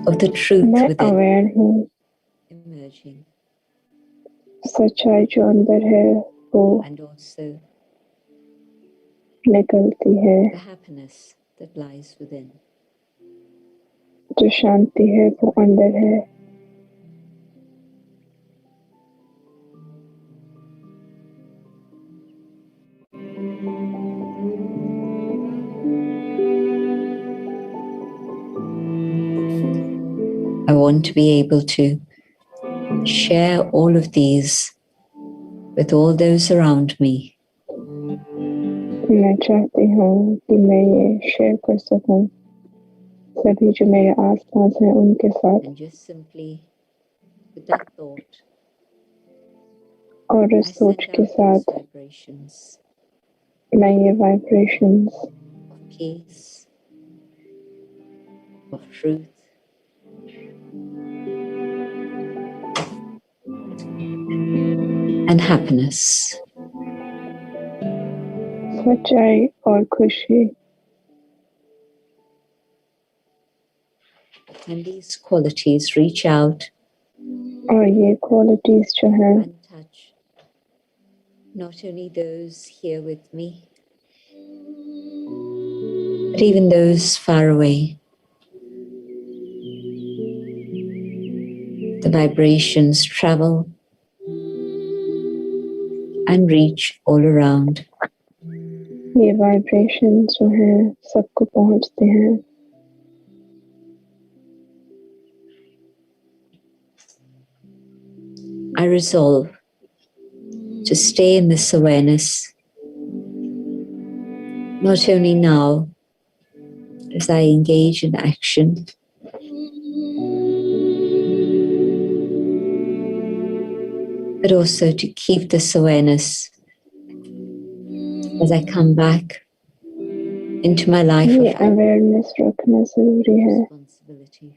S3: of the truth
S2: मैं
S3: within
S2: अवेयर हूँ
S3: emerging,
S2: सच्चाई जो अंदर है वो
S3: and also
S2: निकलती है,
S3: the happiness that lies within.
S2: जो शांति है वो अंदर है.
S3: I want to be able to share all of these with all those around me.
S2: मैं चाहती हूँ कि मैं ये शेयर कर सकूँ सभी जो मेरे आसपास हैं उनके साथ.
S3: And just simply with that thought,
S2: और
S3: I
S2: इस सोच
S3: send
S2: के
S3: out those
S2: साथ
S3: vibrations
S2: मैं ये vibrations
S3: of peace, of truth, and happiness.
S2: सच्चाई और खुशी.
S3: And these qualities reach out
S2: और ये क्वालिटीज जो हैं
S3: and touch not only those here with me, but even those far away. The vibrations travel and reach all around.
S2: ये vibration जो हैं सबको पहुंचते हैं.
S3: I resolve to stay in this awareness, not only now as I engage in action, but also to keep this awareness as I come back into my life
S2: ये
S3: of
S2: awareness रखना जरूरी है.
S3: responsibility.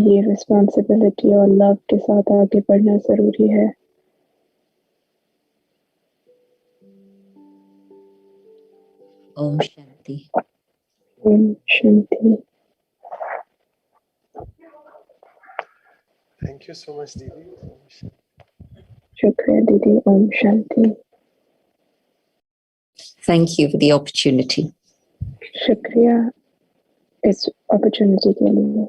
S2: ये responsibility और love के साथ आगे बढ़ना जरूरी है.
S3: Om Shanti.
S2: Om Shanti.
S1: Thank you so much, Didi.
S2: शुक्रिया दीदी. Om Shanti.
S3: Thank you for the opportunity.
S2: शुक्रिया इस अपॉर्चुनिटी के लिए.